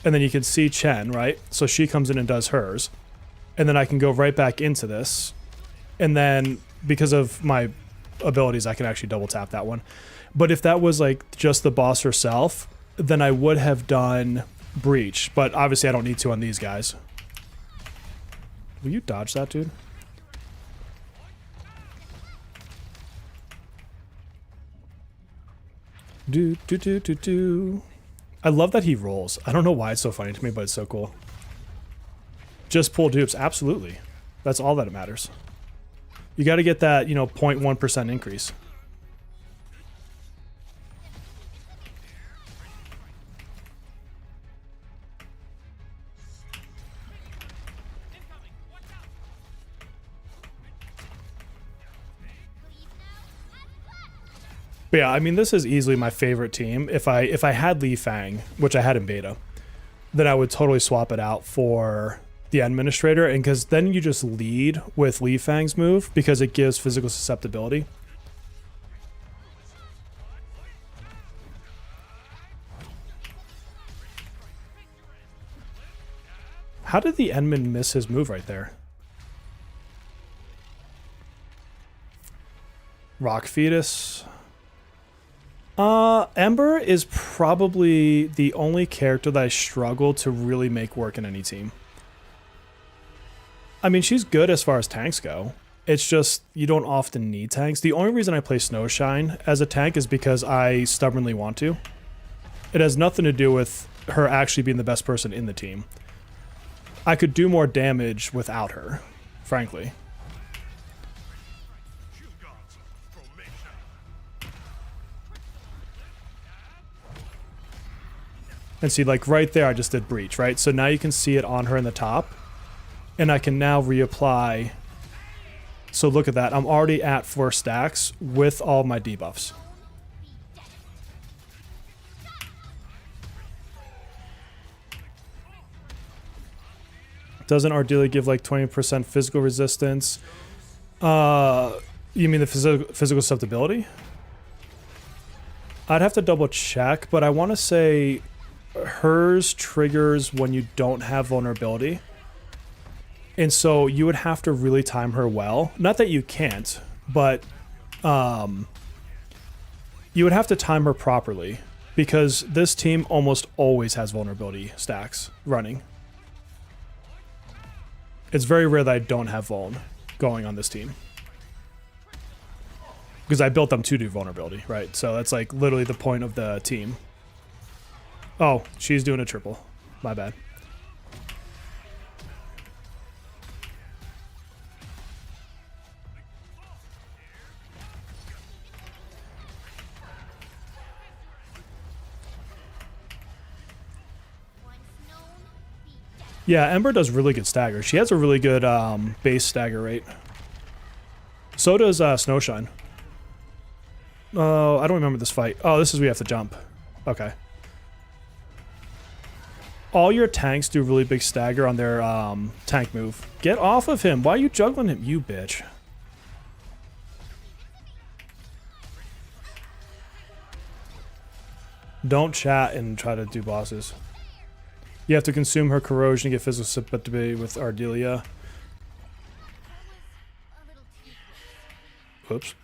and then you can see Chen, right? So she comes in and does hers. And then I can go right back into this. And then, because of my abilities, I can actually double tap that one. But if that was like just the boss herself, then I would have done Breach. But obviously I don't need to on these guys. Will you dodge that, dude? Do. I love that he rolls. I don't know why it's so funny to me, but it's so cool. Just pull dupes. Absolutely. That's all that matters. You got to get that, 0.1% increase. But yeah, I mean, this is easily my favorite team. If I had Li Fang, which I had in beta, then I would totally swap it out for the Administrator, and because then you just lead with Li Fang's move because it gives physical susceptibility. How did the Enmin miss his move right there? Rock Fetus. Ember is probably the only character that I struggle to really make work in any team. I mean, she's good as far as tanks go. It's just, you don't often need tanks. The only reason I play Snowshine as a tank is because I stubbornly want to. It has nothing to do with her actually being the best person in the team. I could do more damage without her, frankly. And see, like right there, I just did Breach, right? So now you can see it on her in the top. And I can now reapply. So look at that. I'm already at 4 stacks with all my debuffs. Doesn't Ardelia give like 20% physical resistance? You mean the physical susceptibility? I'd have to double check, but I want to say hers triggers when you don't have vulnerability. And so you would have to really time her well. Not that you can't, but you would have to time her properly because this team almost always has vulnerability stacks running. It's very rare that I don't have vuln going on this team. Because I built them to do vulnerability, right? So that's like literally the point of the team. Oh, she's doing a triple. My bad. Yeah, Ember does really good stagger. She has a really good base stagger rate. So does Snowshine. Oh, I don't remember this fight. Oh, this is we have to jump. Okay. All your tanks do really big stagger on their tank move. Get off of him. Why are you juggling him, you bitch? Don't chat and try to do bosses. You have to consume her corrosion to get physical sympathy with Ardelia. Oops.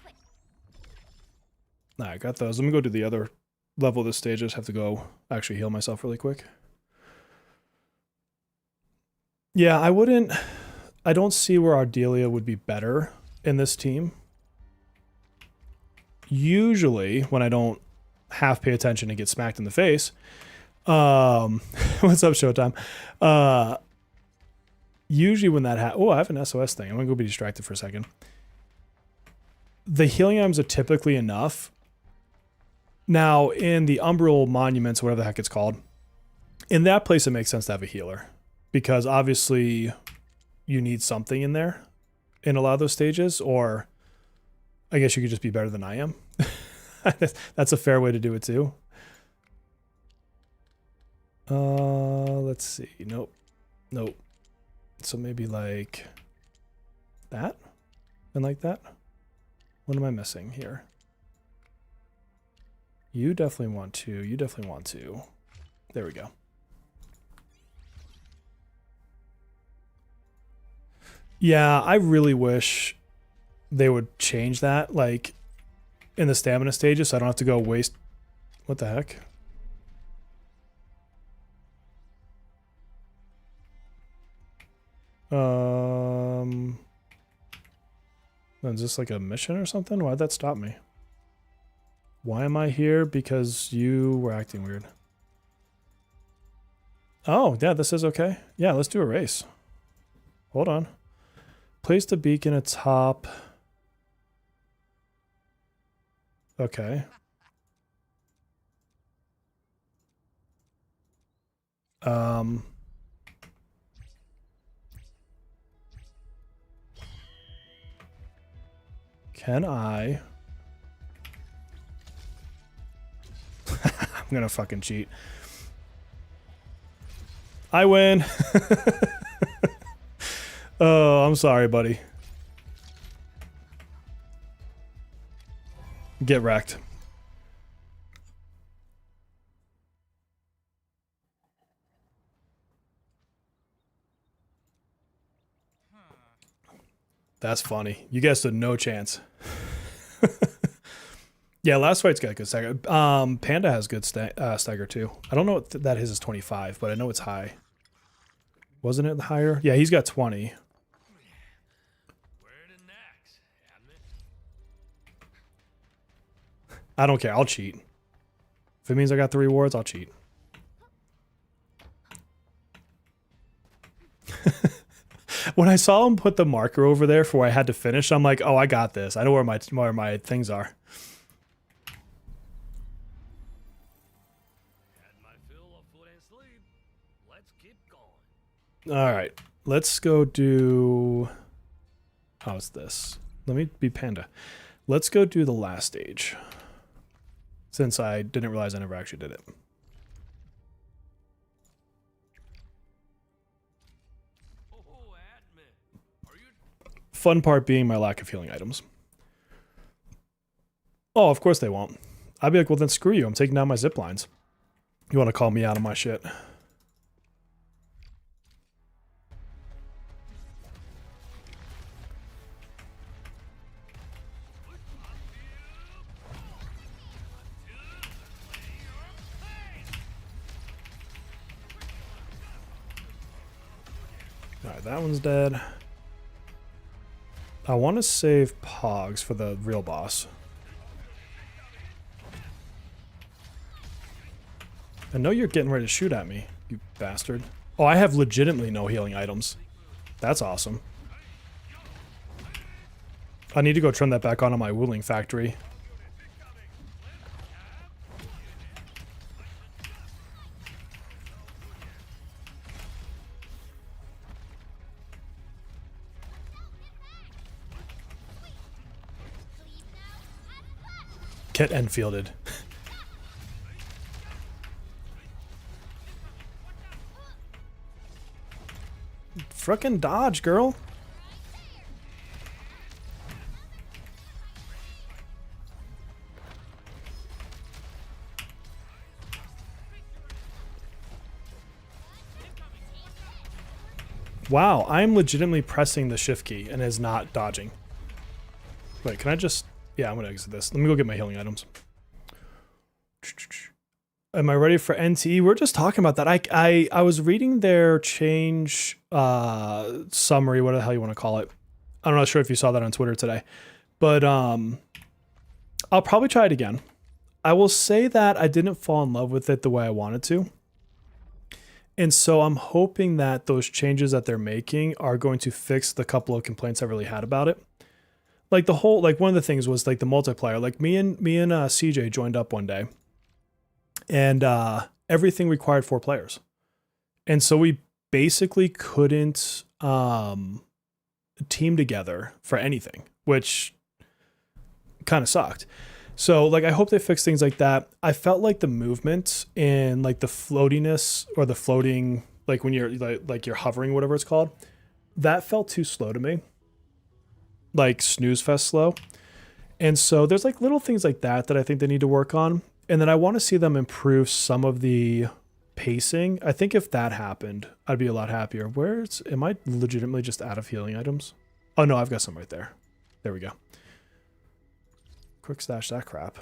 Nah, I got those. Let me go do the other level of this stage. I just have to go actually heal myself really quick. Yeah, I don't see where Ardelia would be better in this team. Usually, when I don't half pay attention and get smacked in the face, what's up, Showtime? Usually when that happens, oh, I have an SOS thing. I'm gonna go be distracted for a second. The healing items are typically enough. Now, in the Umbral Monuments, whatever the heck it's called, in that place it makes sense to have a healer. Because obviously you need something in there in a lot of those stages, or I guess you could just be better than I am. That's a fair way to do it too. Let's see. Nope. Nope. So maybe like that and like that. What am I missing here? You definitely want to. You definitely want to. There we go. Yeah, I really wish they would change that, like, in the stamina stages, so I don't have to go waste... What the heck? Is this like a mission or something? Why'd that stop me? Why am I here? Because you were acting weird. Oh, yeah, this is okay. Yeah, let's do a race. Hold on. Place the beacon atop. Okay. Can I? I'm gonna fucking cheat. I win. Oh, I'm sorry, buddy. Get wrecked. That's funny. You guys stood no chance. Yeah, last fight's got good stagger. Panda has good stagger too. I don't know what that his is 25, but I know it's high. Wasn't it higher? Yeah, he's got 20. I don't care. I'll cheat. If it means I got the rewards, I'll cheat. When I saw him put the marker over there for where I had to finish, I'm like, oh, I got this. I know where my things are. All right, let's go do... How's this? Let me be Panda. Let's go do the last stage. Since I didn't realize I never actually did it. Fun part being my lack of healing items. Oh, of course they won't. I'd be like, well then screw you, I'm taking down my zip lines. You want to call me out on my shit. Alright, that one's dead. I want to save Pogs for the real boss. I know you're getting ready to shoot at me, you bastard. Oh, I have legitimately no healing items. That's awesome. I need to go turn that back on my Wuling factory. Get Enfielded. Frickin' dodge, girl. Wow, I'm legitimately pressing the shift key and is not dodging. Wait, can I just... Yeah, I'm going to exit this. Let me go get my healing items. Am I ready for NTE? We're just talking about that. I was reading their change summary, whatever the hell you want to call it. I'm not sure if you saw that on Twitter today. But I'll probably try it again. I will say that I didn't fall in love with it the way I wanted to. And so I'm hoping that those changes that they're making are going to fix the couple of complaints I really had about it. Like the whole, like one of the things was like the multiplayer. Like me and CJ joined up one day, and everything required 4 players, and so we basically couldn't team together for anything, which kind of sucked. So like I hope they fix things like that. I felt like the movement and like the floatiness or the floating, like when you're like you're hovering, whatever it's called, that felt too slow to me. Like snooze fest slow. And so there's like little things like that that I think they need to work on. And then I want to see them improve some of the pacing. I think if that happened, I'd be a lot happier. Am I legitimately just out of healing items? Oh no, I've got some right there. There we go. Quick stash that crap.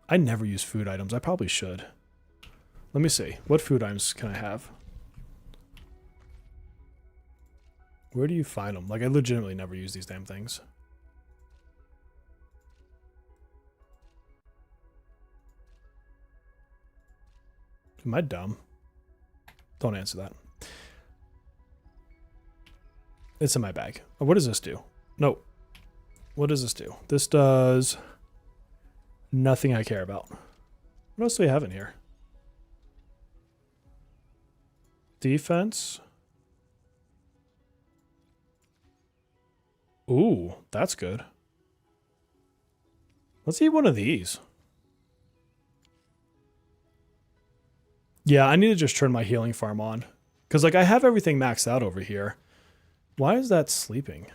I never use food items. I probably should. Let me see. What food items can I have? Where do you find them? Like, I legitimately never use these damn things. Am I dumb? Don't answer that. It's in my bag. Oh, what does this do? No. What does this do? This does nothing I care about. What else do we have in here? Defense. Ooh, that's good. Let's eat one of these. Yeah, I need to just turn my healing farm on. Because, like, I have everything maxed out over here. Why is that sleeping?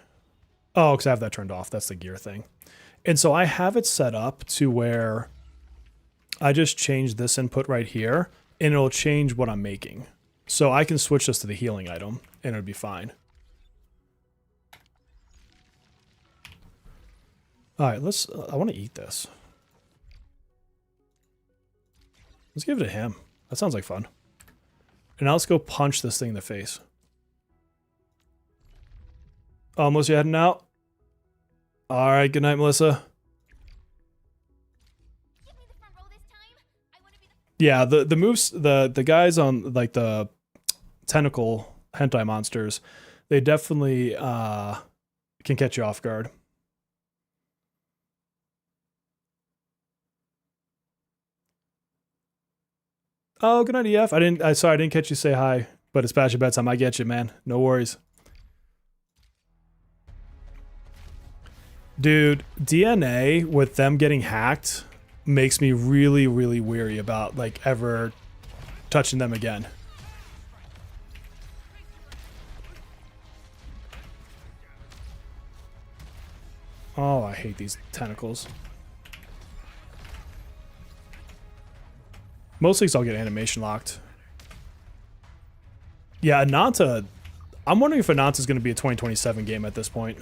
Oh, because I have that turned off. That's the gear thing. And so I have it set up to where I just change this input right here, and it'll change what I'm making. So I can switch this to the healing item, and it'll be fine. All right, I want to eat this. Let's give it to him. That sounds like fun. And now let's go punch this thing in the face. Oh, Melissa, you heading out? All right, good night, Melissa. Give me the front row this time. I want to be the Yeah, the moves, the guys on like the tentacle hentai monsters, they definitely can catch you off guard. Oh, good night, EF. Sorry, I didn't catch you say hi, but it's past your bedtime. I get you, man. No worries. Dude, DNA with them getting hacked makes me really, really weary about like ever touching them again. Oh, I hate these tentacles. Most leagues I'll get animation locked. Yeah, Ananta. I'm wondering if Ananta's going to be a 2027 game at this point.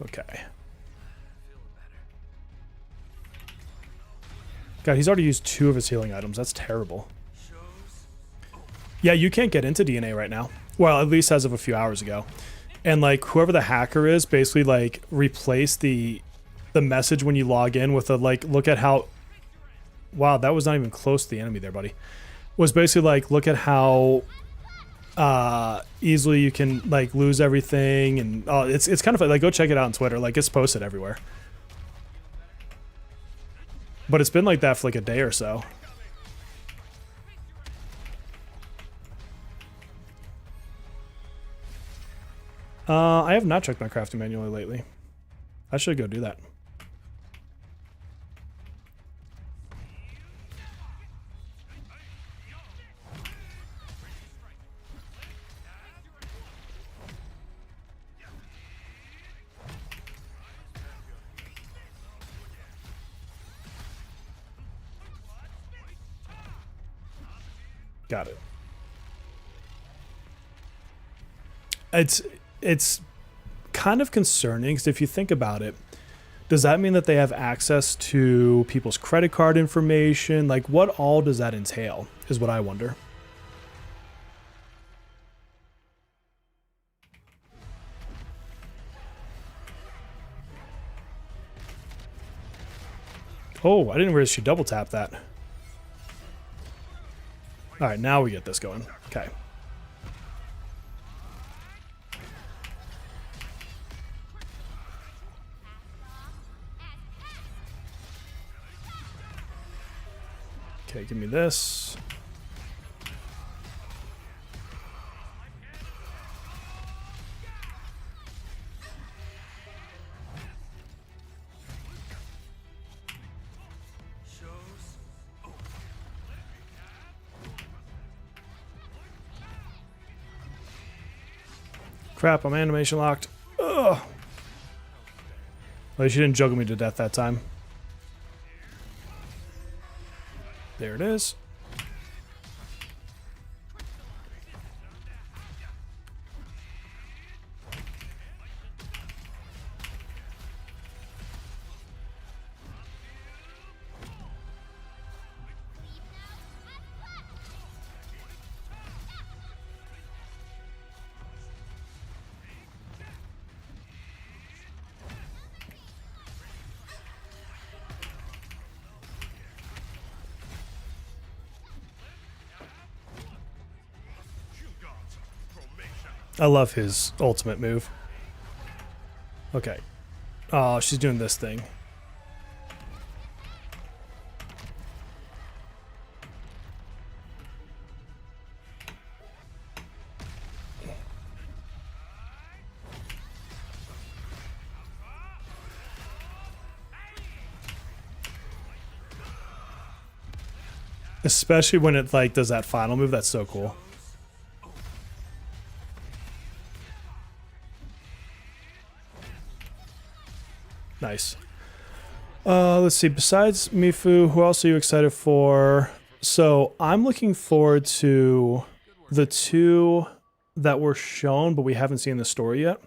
Okay. God, he's already used 2 of his healing items. That's terrible. Yeah, you can't get into DNA right now. Well, at least as of a few hours ago. And like whoever the hacker is basically like replaced the message when you log in with a like, look at how, wow, that was not even close to the enemy there, buddy. Was basically like, look at how easily you can like lose everything. And it's kind of like, go check it out on Twitter. Like it's posted everywhere. But it's been like that for like a day or so. I have not checked my crafting manually lately. I should go do that. Got it. It's kind of concerning because if you think about it, does that mean that they have access to people's credit card information? Like, what all does that entail is what I wonder. Oh, I didn't realize she double tapped that. All right, now we get this going. Okay. Okay, give me this. Crap, I'm animation locked. Ugh. Well, she didn't juggle me to death that time. There it is. I love his ultimate move. Okay. Oh, she's doing this thing. Especially when it like does that final move, that's so cool. Nice. Let's see. Besides Mifu, who else are you excited for? So I'm looking forward to the 2 that were shown, but we haven't seen the story yet.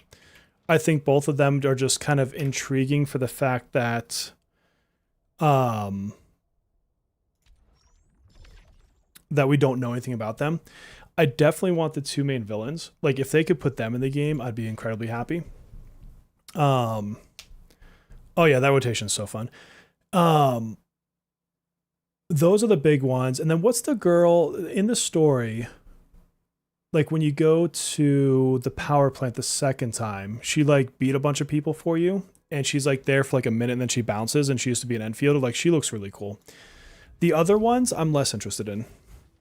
I think both of them are just kind of intriguing for the fact that, that we don't know anything about them. I definitely want the 2 main villains. Like if they could put them in the game, I'd be incredibly happy. Oh yeah, that rotation is so fun. Those are the big ones. And then what's the girl in the story? Like when you go to the power plant the second time, she like beat a bunch of people for you and she's like there for like a minute and then she bounces and she used to be an Enfield. Like she looks really cool. The other ones I'm less interested in.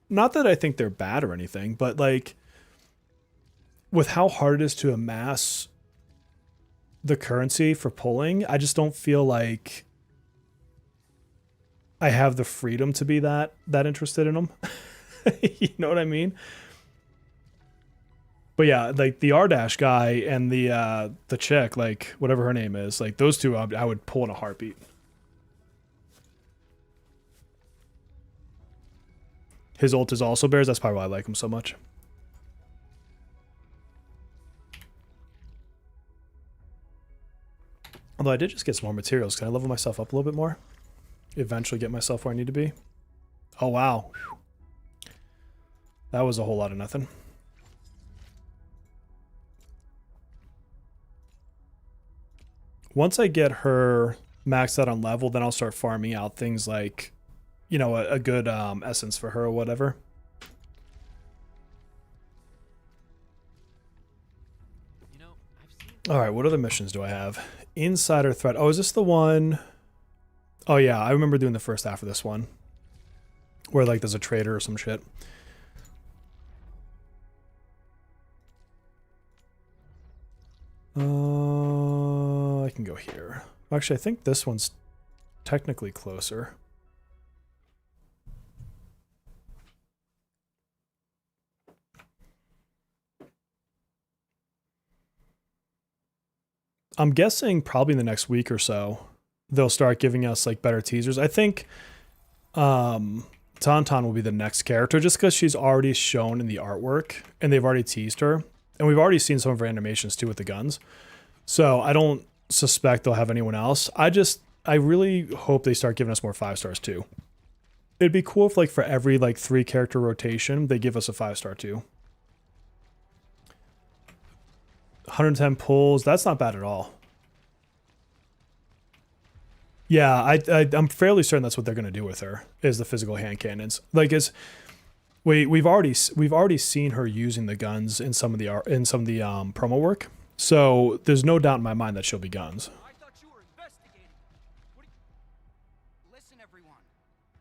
Not that I think they're bad or anything, but like with how hard it is to amass the currency for pulling, I just don't feel like I have the freedom to be that interested in them. You know what I mean? But yeah, like the R-Dash guy and the chick, like whatever her name is, like those 2 I would pull in a heartbeat. His ult is also bears. That's probably why I like him so much. Although I did just get some more materials. Can I level myself up a little bit more? Eventually get myself where I need to be. Oh, wow. Whew. That was a whole lot of nothing. Once I get her maxed out on level, then I'll start farming out things like, you know, a good essence for her or whatever. You know, I've seen All right, what other missions do I have? Insider threat. Oh, is this the one? Oh, yeah, I remember doing the first half of this one. Where, like, there's a trader or some shit. I can go here. Actually, I think this one's technically closer. I'm guessing probably in the next week or so, they'll start giving us like better teasers. I think Tauntaun will be the next character just because she's already shown in the artwork and they've already teased her. And we've already seen some of her animations too with the guns. So I don't suspect they'll have anyone else. I really hope they start giving us more 5 stars too. It'd be cool if like for every like 3 character rotation, they give us a 5-star too. 110 pulls, that's not bad at all. Yeah, I'm fairly certain that's what they're gonna do with her, is the physical hand cannons. Like we've already seen her using the guns in some of the promo work. So there's no doubt in my mind that she'll be guns. I thought you were investigating. Listen, everyone.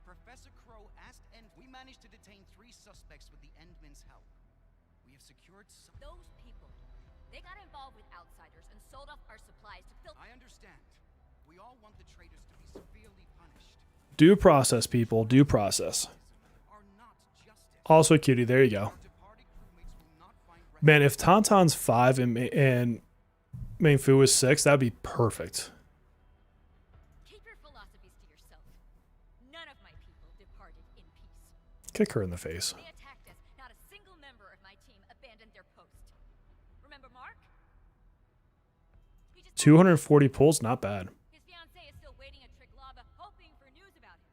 Professor Crow asked, and we managed to detain 3 suspects with the Endmen's help. We have secured some. Those people, they got involved with outsiders and sold off our supplies to fill. I understand. We all want the traitors to be severely punished. Due process, people. Due process. Are not justice. Also, cutie. There you go. Our departed crewmates will not find Man, if Tauntaun's 5 and Main Fu is 6, that'd be perfect. Keep your philosophies to yourself. None of my people departed in peace. Kick her in the face. They attacked us. Not a single member of my team abandoned their post. Remember Mark? He just 240 pulls, not bad. His fiancée is still waiting at Triglav, hoping for news about him.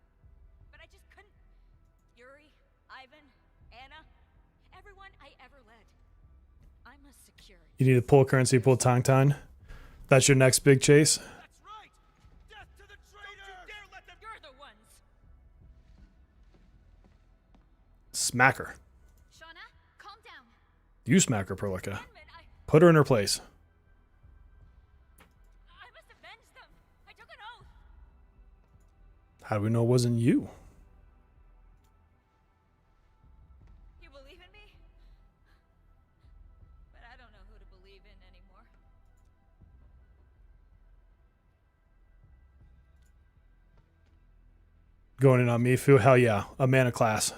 But I just couldn't. Yuri, Ivan, Anna, everyone I ever led. I'm a security. You need to pull currency, pull Tauntaun. That's your next big chase. That's right! Death to the traitor! Don't you dare let them... You're the ones. Smack her. Shauna, calm down. You smack her, Perlica. Edmund, Put her in her place. I must avenge them. I took an oath. How do we know it wasn't you? You believe in me? But I don't know who to believe in anymore. Going in on Mifu? Hell yeah. A man of class.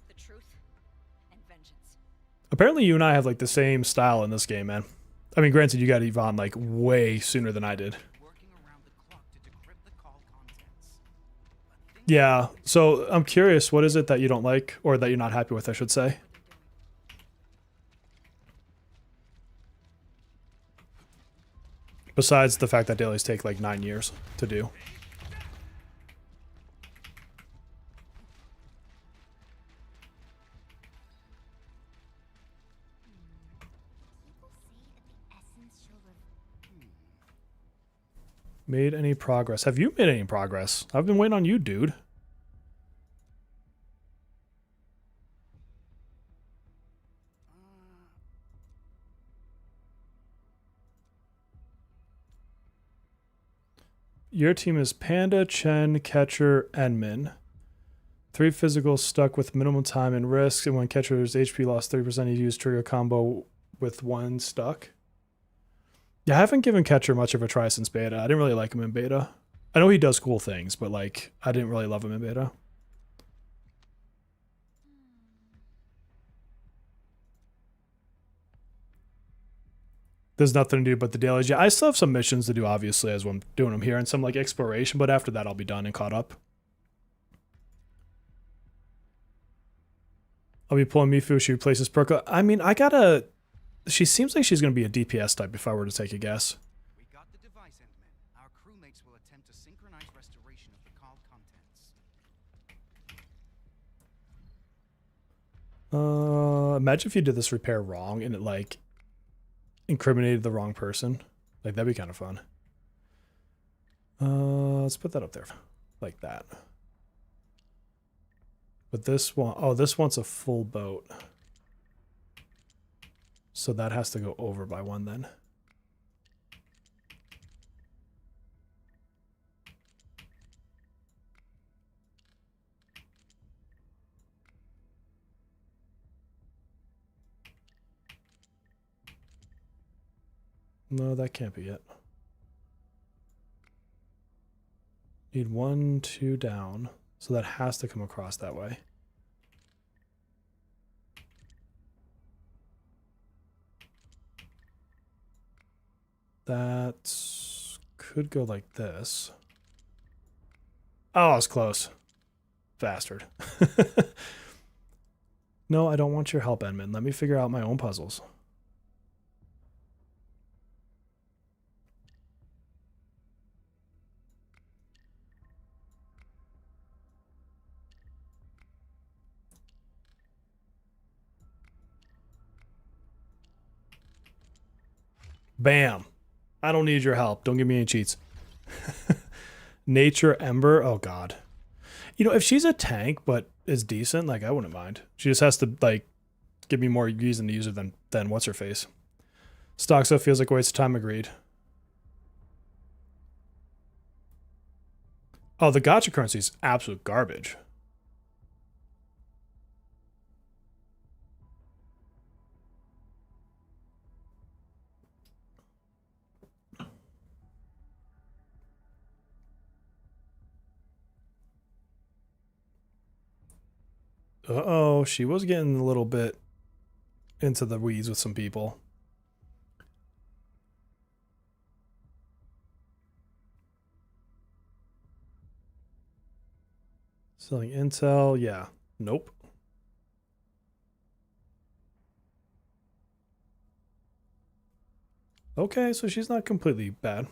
The truth and vengeance. Apparently you and I have like the same style in this game, man. I mean, granted, you got Yvonne like way sooner than I did. working around the clock to decrypt the call contents. But think Yeah, so I'm curious, what is it that you don't like, or that you're not happy with, I should say? Besides the fact that dailies take like 9 years to do. People say that the essence shall Made any progress? Have you made any progress? I've been waiting on you, dude. Your team is Panda, Chen, Catcher, and Min. 3 physicals stuck with minimum time and risk, and when Catcher's HP lost 30%, you use trigger combo with 1 stuck. Yeah, I haven't given Catcher much of a try since beta. I didn't really like him in beta. I know he does cool things, but like, I didn't really love him in beta. There's nothing to do but the dailies. Yeah, I still have some missions to do, obviously, as I'm doing them here, and some like exploration, but after that I'll be done and caught up. I'll be pulling Mifu. She replaces Perka. I mean, she seems like she's going to be a DPS type if I were to take a guess. we got the device, Endman. Imagine if you did this repair wrong and it like incriminated the wrong person. Like that'd be kind of fun. Let's put that up there like that. But this one, oh, this one's a full boat. So that has to go over by one then. No, that can't be it. Need 1, 2 down. So that has to come across that way. That could go like this. Oh, it's close. Bastard. No, I don't want your help, Edmund. Let me figure out my own puzzles. Bam. I don't need your help. Don't give me any cheats. Nature Ember. Oh, God. You know, if she's a tank but is decent, like, I wouldn't mind. She just has to, like, give me more reason to use her than what's her face. Stoxo feels like a waste of time. Agreed. Oh, the gacha currency is absolute garbage. Uh-oh, she was getting a little bit into the weeds with some people. Selling intel, yeah. Nope. Okay, so she's not completely bad.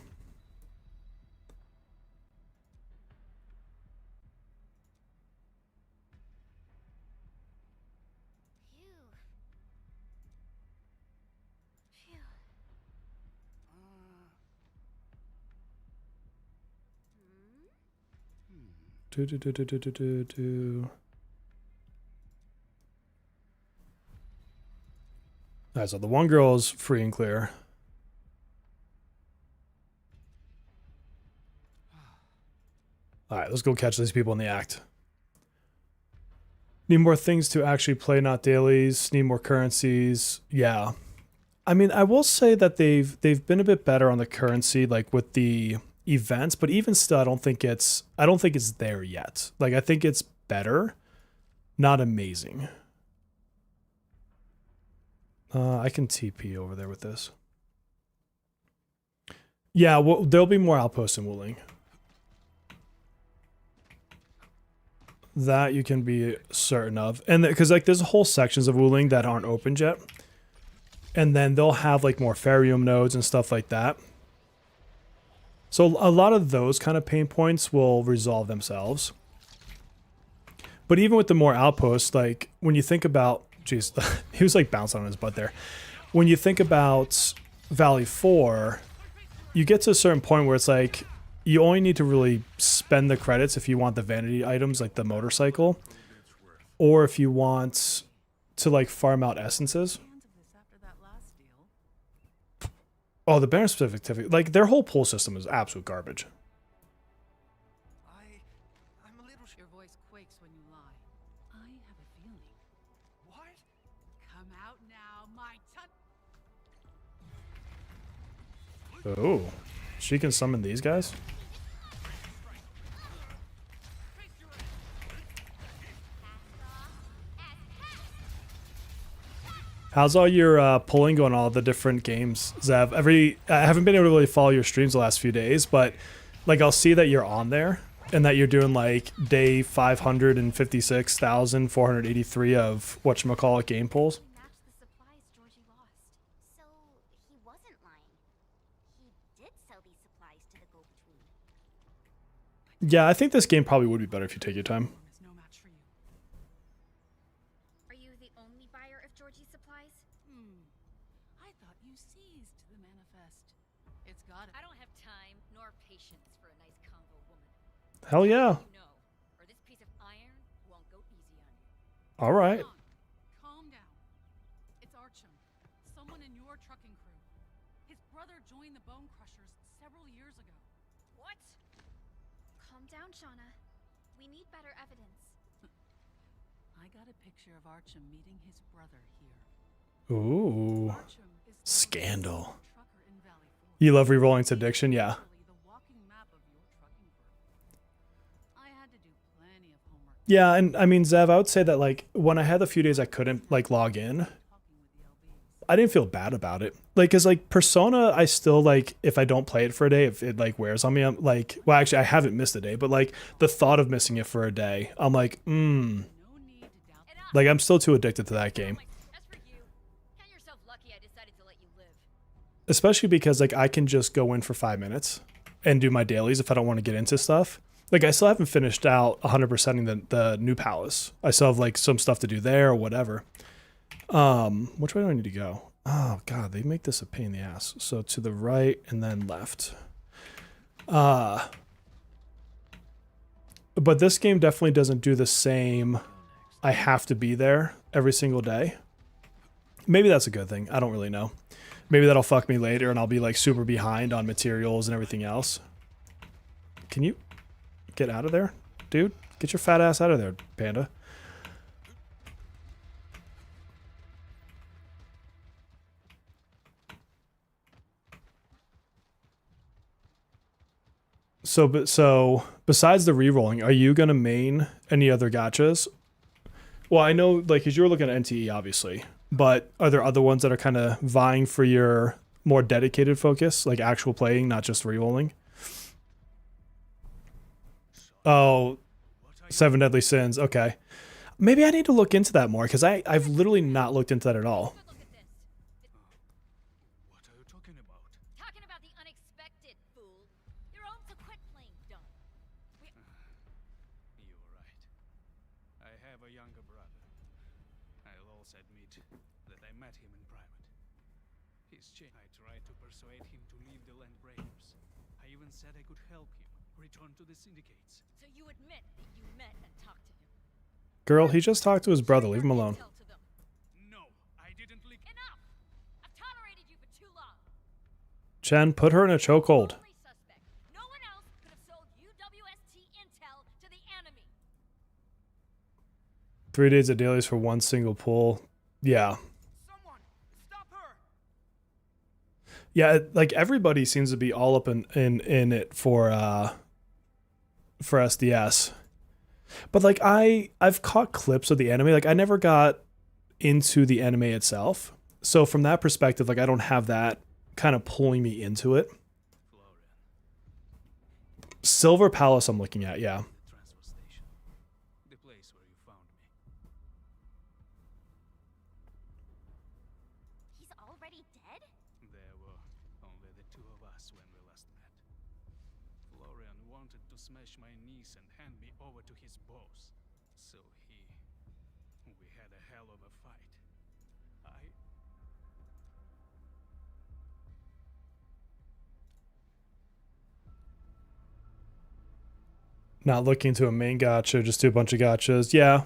Alright, so the one girl is free and clear. Alright, let's go catch these people in the act. Need more things to actually play, not dailies. Need more currencies. Yeah. I mean, I will say that they've been a bit better on the currency, like with the events, but even still, I don't think it's there yet. Like, I think it's better, not amazing. I can TP over there with this. Yeah, well, there'll be more outposts in Wuling. That you can be certain of. And because like there's whole sections of Wuling that aren't opened yet. And then they'll have like more Ferium nodes and stuff like that. So a lot of those kind of pain points will resolve themselves. But even with the more outposts, like when you think about, geez, he was like bouncing on his butt there. When you think about Valley 4, you get to a certain point where it's like, you only need to really spend the credits if you want the vanity items like the motorcycle. Or if you want to like farm out essences. Oh, the Baron specific, like their whole pull system is absolute garbage. I'm a little. Your voice quakes when you lie. I have a feeling. What? Come out now, my Oh, she can summon these guys? How's all your pulling going, all the different games, Zev? I haven't been able to really follow your streams the last few days, but like I'll see that you're on there and that you're doing like day 556,483 of whatchamacallit game pulls. Matched the supplies Georgie lost. So he wasn't lying. He did sell these supplies to the go-between. Yeah, I think this game probably would be better if you take your time. There's no match for you. Are you the only keys to the manifest. It's got it. I don't have time nor patience for a nice convo woman. Hell yeah. You know, or this piece of iron won't go easy on you. All right. Calm down. It's Archim, someone in your trucking crew. His brother joined the Bone Crushers several years ago. What? Calm down, Shauna. We need better evidence. I got a picture of Archim meeting his brother here. Ooh. Archim is Scandal. trucker in Valley 4. You love re-rolling to addiction? Yeah. The walking map of your trucking crew. I had to do plenty of homework Yeah, and I mean, Zev, I would say that like when I had the few days I couldn't like log in, talking with the LBs. I didn't feel bad about it. Like, cause like Persona, I still like if I don't play it for a day, if it like wears on me, I'm like, well, actually, I haven't missed a day, but like the thought of missing it for a day, I'm like, No need to doubt Enough. like I'm still too addicted to that game. As for you, count yourself lucky I decided to let you live. Especially because like I can just go in for 5 minutes and do my dailies if I don't want to get into stuff. Like I still haven't finished out 100%ing the new palace. I still have like some stuff to do there or whatever. Which way do I need to go? Oh god, they make this a pain in the ass. So to the right and then left. But this game definitely doesn't do the same. I have to be there every single day. Maybe that's a good thing. I don't really know. Maybe that'll fuck me later and I'll be like super behind on materials and everything else. Can you get out of there? Dude, get your fat ass out of there, panda. So besides the re-rolling, are you gonna main any other gachas? Well, I know like because you were looking at NTE obviously, but are there other ones that are kind of vying for your more dedicated focus, like actual playing, not just re-rolling? Oh, Seven Deadly Sins. Okay, maybe I need to look into that more because I've literally not looked into that at all. Good look at this. What are you talking about? Talking about the unexpected, fool. Your own to quit playing dumb. You're right. I have a younger brother. I'll also admit that I met him in private. He's changed. I tried to persuade him to leave the Landbreakers. I even said I could help him return to the syndicates. So you admit that you met and talked to him. Girl, he just talked to his brother. Leave him alone. Tell to them. No, I didn't leak. Enough! I've tolerated you for too long. Chen, put her in a chokehold. Only suspect. No one else could have sold UWST intel to the enemy. 3 days of dailies for one single pull. Yeah. Someone, stop her! Yeah, like everybody seems to be all up in it for SDS. But like I've caught clips of the anime. Like I never got into the anime itself. So from that perspective, like I don't have that kind of pulling me into it. Florian, Silver Palace I'm looking at, yeah. the transfer station. The place where you found me. He's already dead? There were only the two of us when we last met. Florian wanted to smash my knees and hand me over to his boss. So we had a hell of a fight. Not looking to a main gacha, just do a bunch of gachas. Yeah.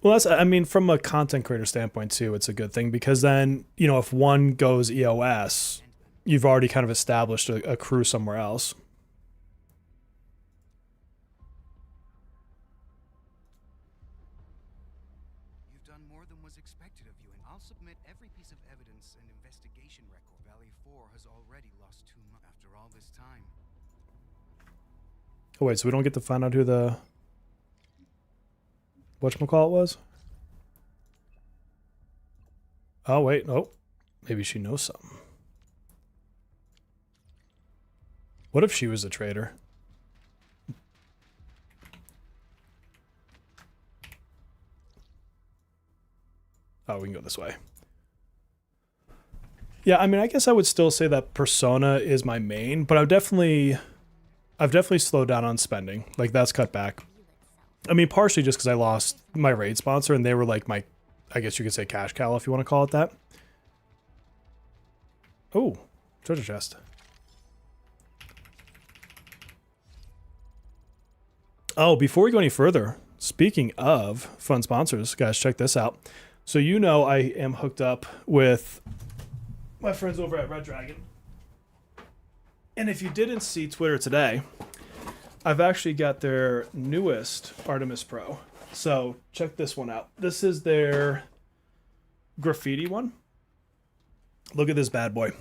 Well, that's, I mean, from a content creator standpoint too, it's a good thing because then, you know, if one goes EOS, you've already kind of established a crew somewhere else. You've done more than was expected of you, and I'll submit every piece of evidence and investigation record. Valley 4 has already lost too much after all this time. Oh, wait, so we don't get to find out who the whatchamacallit was? Oh, wait. Oh, maybe she knows something. What if she was a traitor? Oh, we can go this way. Yeah, I mean, I guess I would still say that Persona is my main, but I've definitely slowed down on spending. Like, that's cut back. I mean, partially just because I lost my raid sponsor, and they were like my, I guess you could say cash cow if you want to call it that. Oh, treasure chest. Oh, before we go any further, speaking of fun sponsors, guys, check this out. So you know I am hooked up with my friends over at Redragon. And if you didn't see Twitter today, I've actually got their newest Artemis Pro. So check this one out. This is their graffiti one. Look at this bad boy.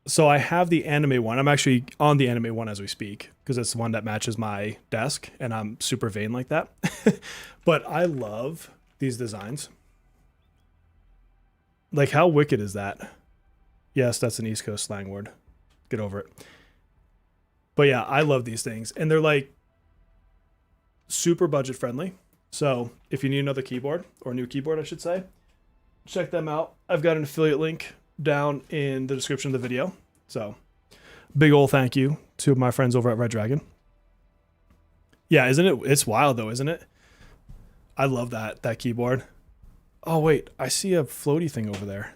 So I have the anime one. I'm actually on the anime one as we speak because it's the one that matches my desk and I'm super vain like that. But I love these designs. Like, how wicked is that? Yes, that's an East Coast slang word. Get over it. But yeah, I love these things. And they're like super budget friendly. So if you need another keyboard, or a new keyboard, I should say, check them out. I've got an affiliate link down in the description of the video. So big ol' thank you to my friends over at Redragon. Yeah, isn't it? It's wild though, isn't it? I love that keyboard. Oh wait, I see a floaty thing over there.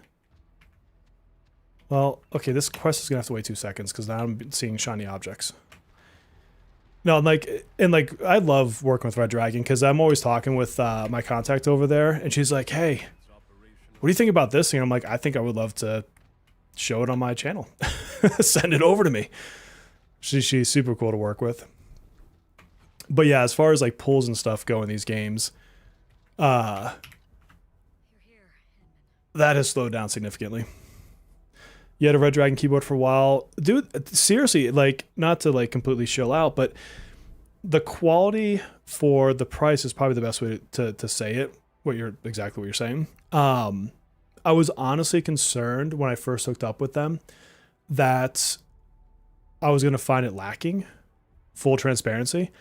Well, okay, this quest is gonna have to wait 2 seconds because now I'm seeing shiny objects. No, like I love working with Redragon because I'm always talking with my contact over there, and she's like, "Hey, what do you think about this thing?" I'm like, "I think I would love to show it on my channel. Send it over to me." She's super cool to work with. But yeah, as far as like pulls and stuff go in these games, that has slowed down significantly. You had a Redragon keyboard for a while. Dude, seriously, like, not to like completely chill out, but the quality for the price is probably the best way to say it. Exactly what you're saying. I was honestly concerned when I first hooked up with them that I was going to find it lacking, full transparency.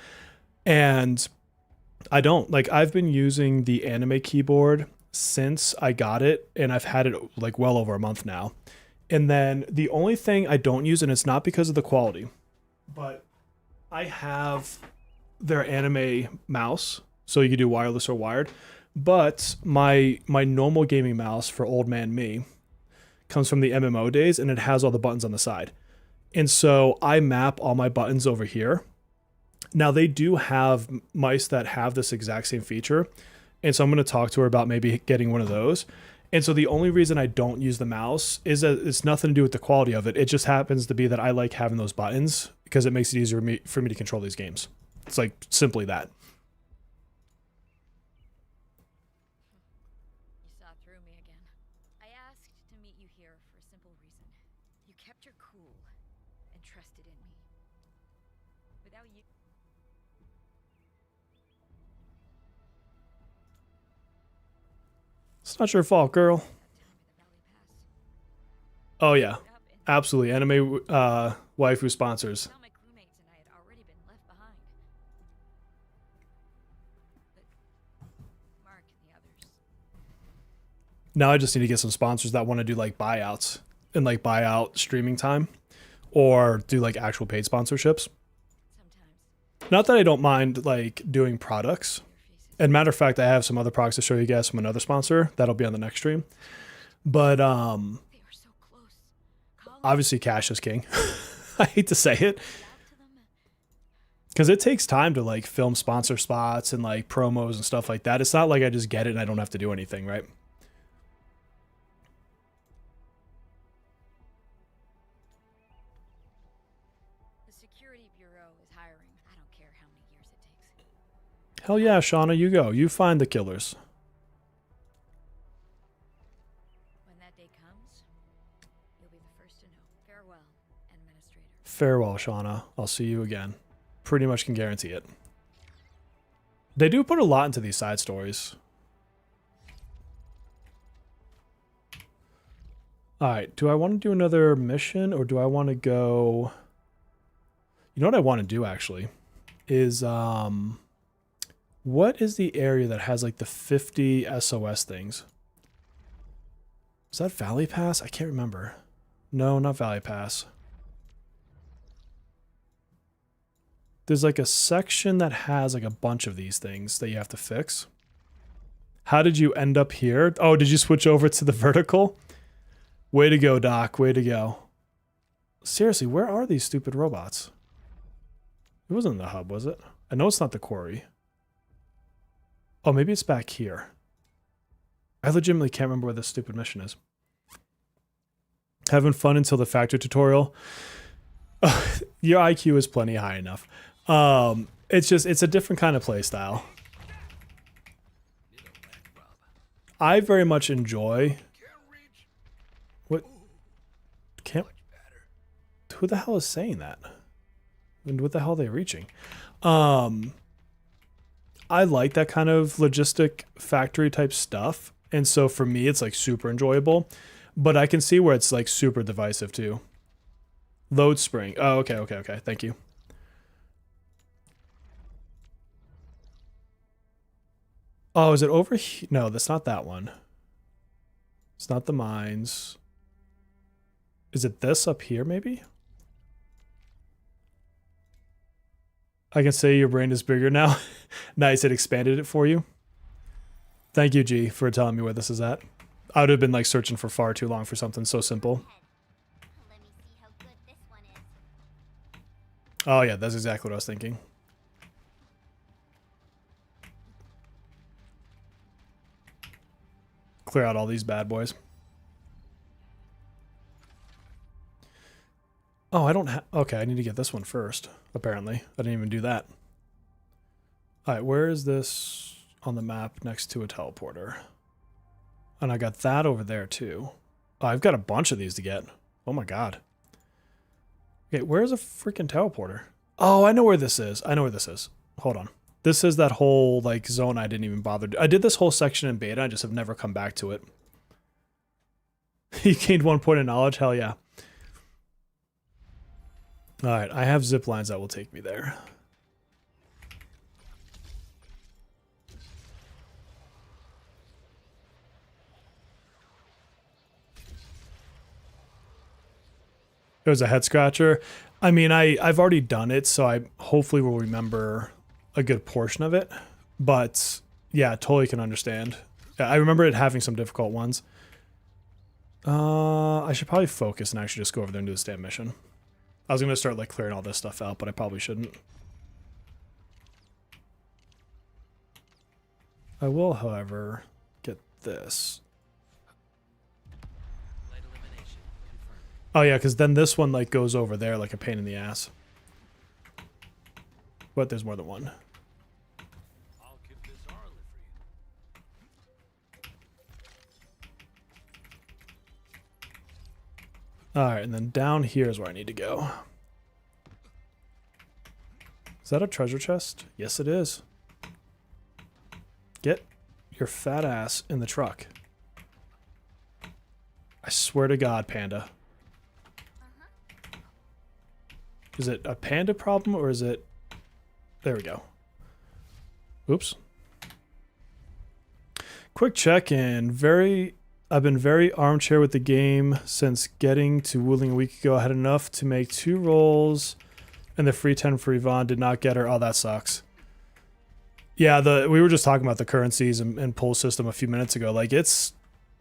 And I don't. Like, I've been using the anime keyboard since I got it, and I've had it like well over a month now. And then the only thing I don't use, and it's not because of the quality, but I have their anime mouse, so you can do wireless or wired. But my normal gaming mouse for old man me comes from the MMO days, and it has all the buttons on the side. And so I map all my buttons over here. Now, they do have mice that have this exact same feature, and so I'm going to talk to her about maybe getting one of those. And so the only reason I don't use the mouse is that it's nothing to do with the quality of it. It just happens to be that I like having those buttons because it makes it easier for me to control these games. It's like simply that. You saw through me again. I asked to meet you here for a simple reason. You kept your cool and trusted in me. Without you... It's not your fault, girl. Oh yeah, absolutely. Anime waifu sponsors. My crewmates and I had already been left behind. But Mark and the others. Now I just need to get some sponsors that want to do like buyouts and like buy out streaming time or do like actual paid sponsorships. Sometimes Not that I don't mind like doing products. And matter of fact, I have some other products to show you guys from another sponsor. That'll be on the next stream. But they were so close. obviously cash is king. I hate to say it. Out to them. Because it takes time to like film sponsor spots and like promos and stuff like that. It's not like I just get it and I don't have to do anything, right? The Security Bureau is hiring. I don't care how many years it takes. Hell yeah, Shauna, you go. You find the killers. When that day comes, you'll be the first to know. Farewell, Administrator. Farewell, Shauna. I'll see you again. Pretty much can guarantee it. They do put a lot into these side stories. Alright, do I want to do another mission or do I want to go... You know what I want to do actually is what is the area that has like the 50 SOS things? Is that Valley Pass? I can't remember. No, not Valley Pass. There's like a section that has like a bunch of these things that you have to fix. How did you end up here? Oh, did you switch over to the vertical? Way to go, Doc. Way to go. Seriously, where are these stupid robots? It wasn't in the hub, was it? I know it's not the quarry. Oh, maybe it's back here. I legitimately can't remember where this stupid mission is. Having fun until the factory tutorial. Your IQ is plenty high enough. It's a different kind of play style. I very much enjoy. What? Can't. Who the hell is saying that? And what the hell are they reaching? I like that kind of logistic factory type stuff. And so for me, it's like super enjoyable. But I can see where it's like super divisive too. Load spring. Oh, okay. Thank you. Oh, is it over here? No, that's not that one. It's not the mines. Is it this up here maybe? I can say your brain is bigger now. Nice, it expanded it for you. Thank you, G, for telling me where this is at. I would have been like searching for far too long for something so simple. Let me see how good this one is. Oh yeah, that's exactly what I was thinking. Clear out all these bad boys. Oh, I don't have... Okay, I need to get this one first, apparently. I didn't even do that. Alright, where is this on the map next to a teleporter? And I got that over there, too. Oh, I've got a bunch of these to get. Oh my god. Okay, where's a freaking teleporter? Oh, I know where this is. I know where this is. Hold on. This is that whole, like, zone I didn't even bother. I did this whole section in beta. I just have never come back to it. You gained 1 point of knowledge? Hell yeah. Alright, I have zip lines that will take me there. It was a head scratcher. I mean, I've already done it, so I hopefully will remember a good portion of it. But yeah, totally can understand. I remember it having some difficult ones. I should probably focus and actually just go over there and do this damn mission. I was going to start like clearing all this stuff out, but I probably shouldn't. I will, however, get this. Oh yeah, because then this one like goes over there like a pain in the ass. But there's more than one. I'll keep this early for you. Alright, and then down here is where I need to go. Is that a treasure chest? Yes, it is. Get your fat ass in the truck. I swear to God, Panda. Is it a panda problem or is it... There we go. Oops. Quick check-in. I've been very armchair with the game since getting to Wuling a week ago. I had enough to make 2 rolls and the free 10 for Yvonne did not get her. Oh, that sucks. Yeah, we were just talking about the currencies and pull system a few minutes ago. Like, it's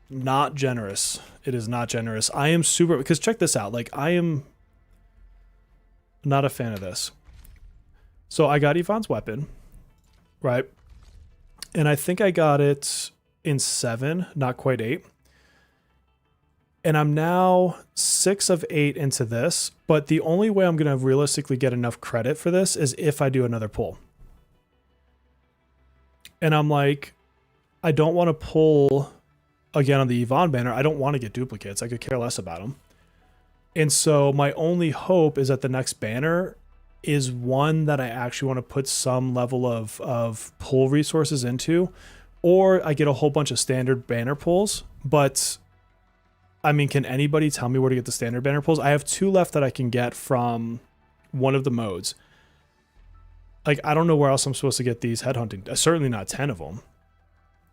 not generous. It is not generous. I am super... Because check this out. Like, I am... not a fan of this. So I got Yvonne's weapon, right? And I think I got it in 7, not quite 8. And I'm now 6 of 8 into this, but the only way I'm going to realistically get enough credit for this is if I do another pull. And I'm like, I don't want to pull again on the Yvonne banner. I don't want to get duplicates. I could care less about them. And so my only hope is that the next banner is one that I actually want to put some level of pull resources into, or I get a whole bunch of standard banner pulls. But I mean, can anybody tell me where to get the standard banner pulls? I have 2 left that I can get from one of the modes. Like, I don't know where else I'm supposed to get these headhunting. Certainly not 10 of them.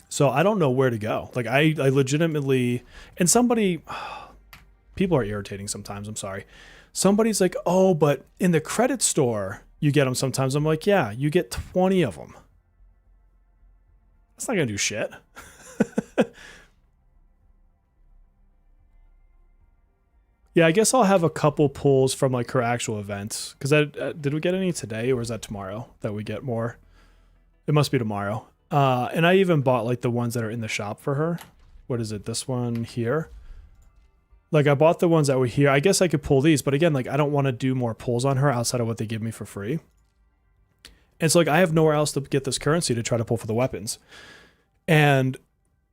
So I don't know where to go. Like, I legitimately... And somebody... People are irritating sometimes, I'm sorry. Somebody's like, oh, but in the credit store, you get them sometimes. I'm like, yeah, you get 20 of them. That's not going to do shit. Yeah, I guess I'll have a couple pulls from like her actual events. Because did we get any today, or is that tomorrow that we get more? It must be tomorrow. And I even bought like the ones that are in the shop for her. What is it? This one here. Like I bought the ones that were here. I guess I could pull these, but again, like I don't want to do more pulls on her outside of what they give me for free. And so like I have nowhere else to get this currency to try to pull for the weapons. And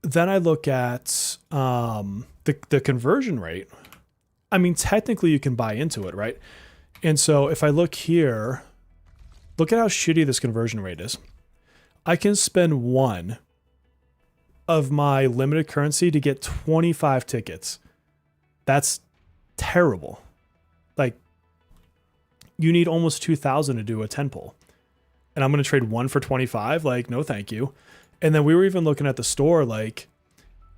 then I look at the conversion rate. I mean, technically you can buy into it, right? And so if I look here, look at how shitty this conversion rate is. I can spend 1 of my limited currency to get 25 tickets. That's terrible. Like, you need almost 2,000 to do a 10 pull. And I'm going to trade 1 for 25? Like, no thank you. And then we were even looking at the store, like,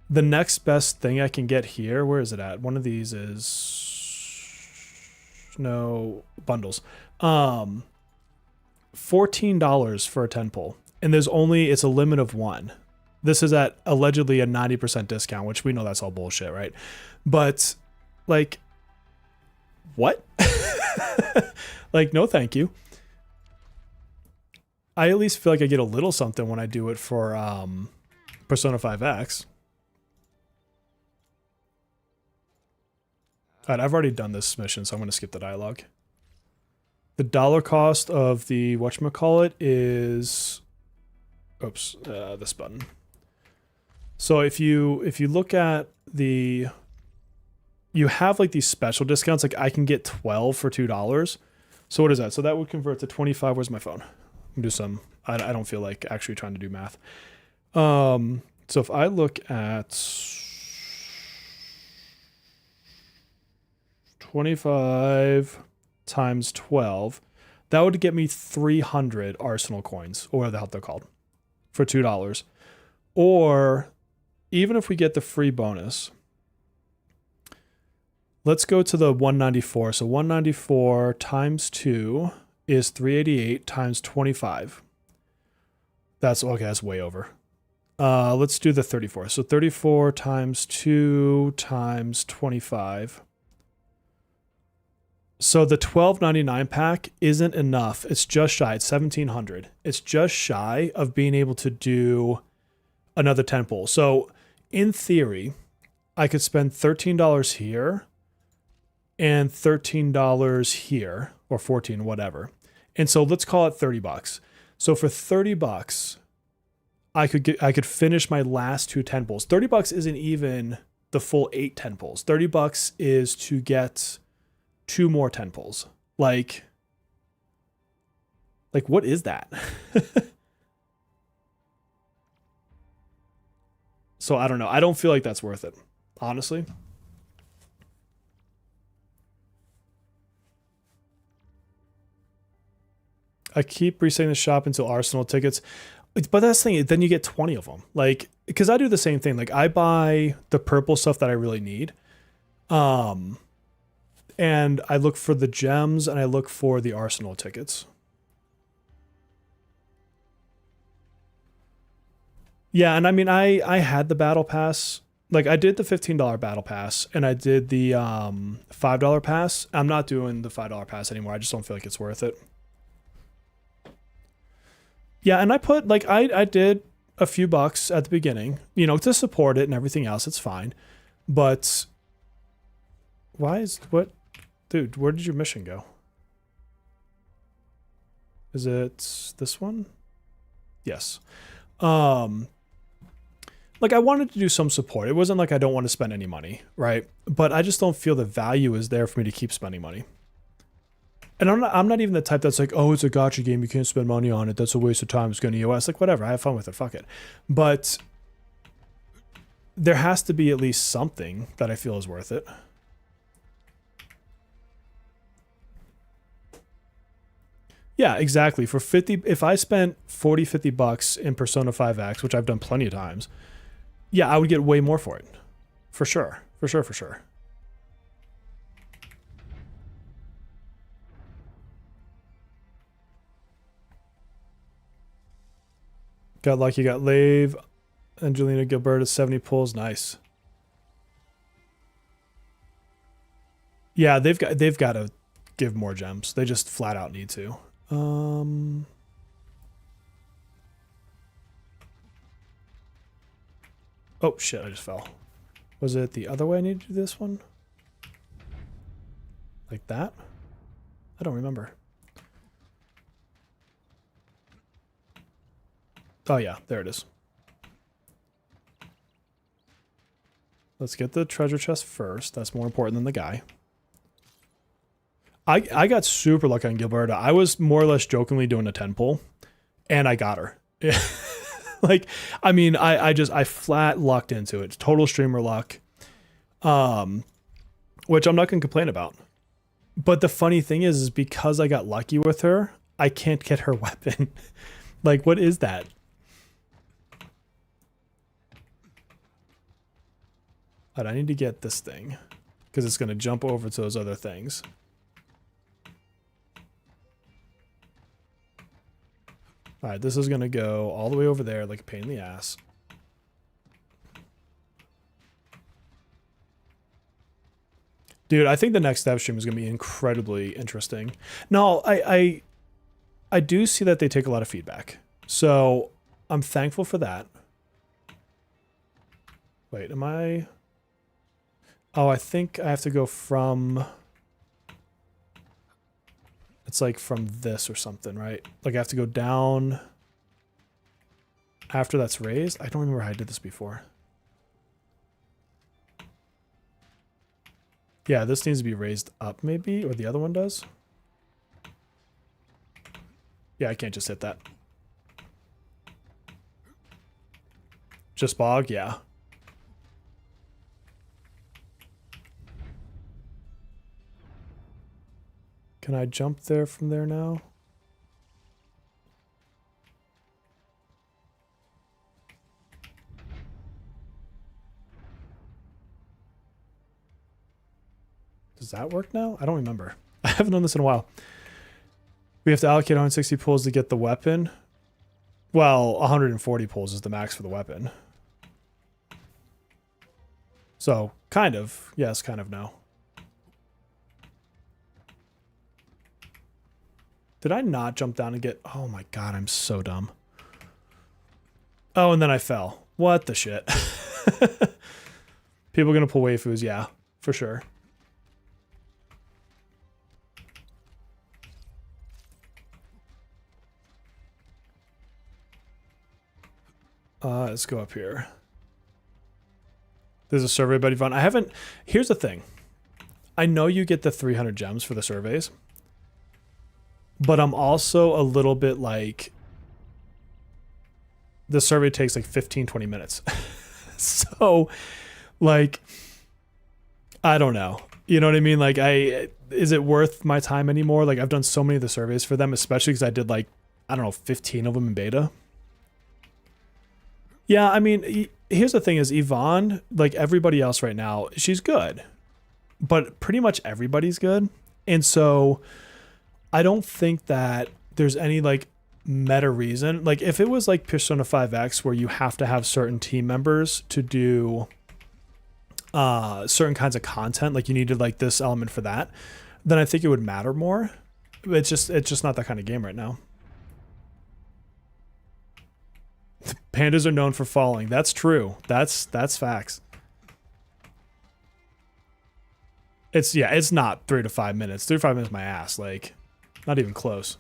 the next best thing I can get here, where is it at? One of these is... No, bundles. $14 for a 10 pull. And there's only, it's a limit of 1. This is at allegedly a 90% discount, which we know that's all bullshit, right? But, like, what? Like, no thank you. I at least feel like I get a little something when I do it for Persona 5X. All right, I've already done this mission, so I'm going to skip the dialogue. The dollar cost of the whatchamacallit is... Oops, this button. So if you look at the... You have like these special discounts. Like I can get 12 for $2. So what is that? So that would convert to 25. Where's my phone? Do some... I don't feel like actually trying to do math. So if I look at 25 times 12, that would get me 300 Arsenal coins, or whatever the hell they're called, for $2. Or even if we get the free bonus, let's go to the 194. So 194 times 2 is 388 times 25. That's okay. That's way over. Let's do the 34. So 34 times 2 times 25. So the $12.99 pack isn't enough. It's just shy. It's $1,700. It's just shy of being able to do another 10 pull. So in theory, I could spend $13 here and $13 here, or 14, whatever. And so let's call it $30. So for $30, I could finish my last 2 10 pulls. $30 isn't even the full 8 10 pulls. $30 is to get 2 more 10 pulls. Like what is that? So I don't know. I don't feel like that's worth it, honestly. I keep resetting the shop until Arsenal tickets. But that's the thing. Then you get 20 of them. Like, because I do the same thing. Like, I buy the purple stuff that I really need. And I look for the gems and I look for the Arsenal tickets. Yeah, and I mean, I had the battle pass. Like, I did the $15 battle pass and I did the $5 pass. I'm not doing the $5 pass anymore. I just don't feel like it's worth it. Yeah, and I put, like, I did a few bucks at the beginning, you know, to support it and everything else. It's fine. But why is, what? Dude, where did your mission go? Is it this one? Yes. Like, I wanted to do some support. It wasn't like I don't want to spend any money, right? But I just don't feel the value is there for me to keep spending money. And I'm not even the type that's like, oh, it's a gacha game, you can't spend money on it, that's a waste of time, it's going to US. Like, whatever, I have fun with it, fuck it. But there has to be at least something that I feel is worth it. Yeah, exactly. For 50, if I spent 40, 50 bucks in Persona 5X, which I've done plenty of times, yeah, I would get way more for it. For sure. For sure, for sure. Got lucky, got Lave. Angelina Gilberta, 70 pulls. Nice. Yeah, they've got to give more gems. They just flat out need to. Oh shit, I just fell. Was it the other way I need to do this one? Like that? I don't remember. Oh yeah, there it is. Let's get the treasure chest first. That's more important than the guy. I got super lucky on Gilberta. I was more or less jokingly doing a 10 pull, and I got her. Like, I mean, I flat lucked into it. Total streamer luck. Which I'm not gonna complain about. But the funny thing is because I got lucky with her, I can't get her weapon. Like, what is that? But I need to get this thing because it's going to jump over to those other things. All right, this is going to go all the way over there like a pain in the ass. Dude, I think the next dev stream is going to be incredibly interesting. No, I do see that they take a lot of feedback. So I'm thankful for that. Wait, am I... Oh, I think I have to go from... It's like from this or something, right? Like I have to go down after that's raised. I don't remember how I did this before. Yeah, this needs to be raised up maybe, or the other one does. Yeah, I can't just hit that. Just bog, yeah. Can I jump there from there now? Does that work now? I don't remember. I haven't done this in a while. We have to allocate 160 pulls to get the weapon. Well, 140 pulls is the max for the weapon. So, kind of. Yes, kind of no. Did I not jump down and get... Oh my god, I'm so dumb. Oh, and then I fell. What the shit? People gonna pull waifus? Yeah, for sure. Let's go up here. There's a survey by Yvonne. I haven't... Here's the thing. I know you get the 300 gems for the surveys. But I'm also a little bit like... The survey takes like 15, 20 minutes. So, like... I don't know. You know what I mean? Like, is it worth my time anymore? Like, I've done so many of the surveys for them, especially because I did like, I don't know, 15 of them in beta. Yeah, I mean, here's the thing is Yvonne, like everybody else right now, she's good. But pretty much everybody's good. And so I don't think that there's any like meta reason. Like if it was like Persona 5X where you have to have certain team members to do certain kinds of content, like you needed like this element for that, then I think it would matter more. It's just not that kind of game right now. Pandas are known for falling. That's true. That's facts. It's not 3 to 5 minutes. 3 to 5 minutes my ass. Like, not even close.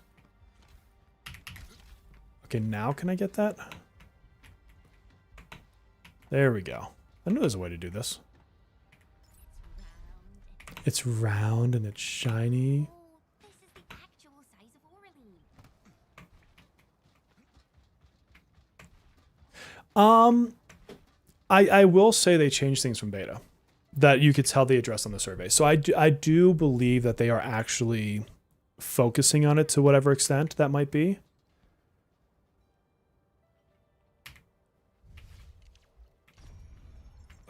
Okay, now can I get that? There we go. I knew there's a way to do this. It's round and it's shiny. Oh, this is the actual size of Aurelian. I will say they changed things from beta that you could tell they addressed on the survey. So I do believe that they are actually focusing on it to whatever extent that might be.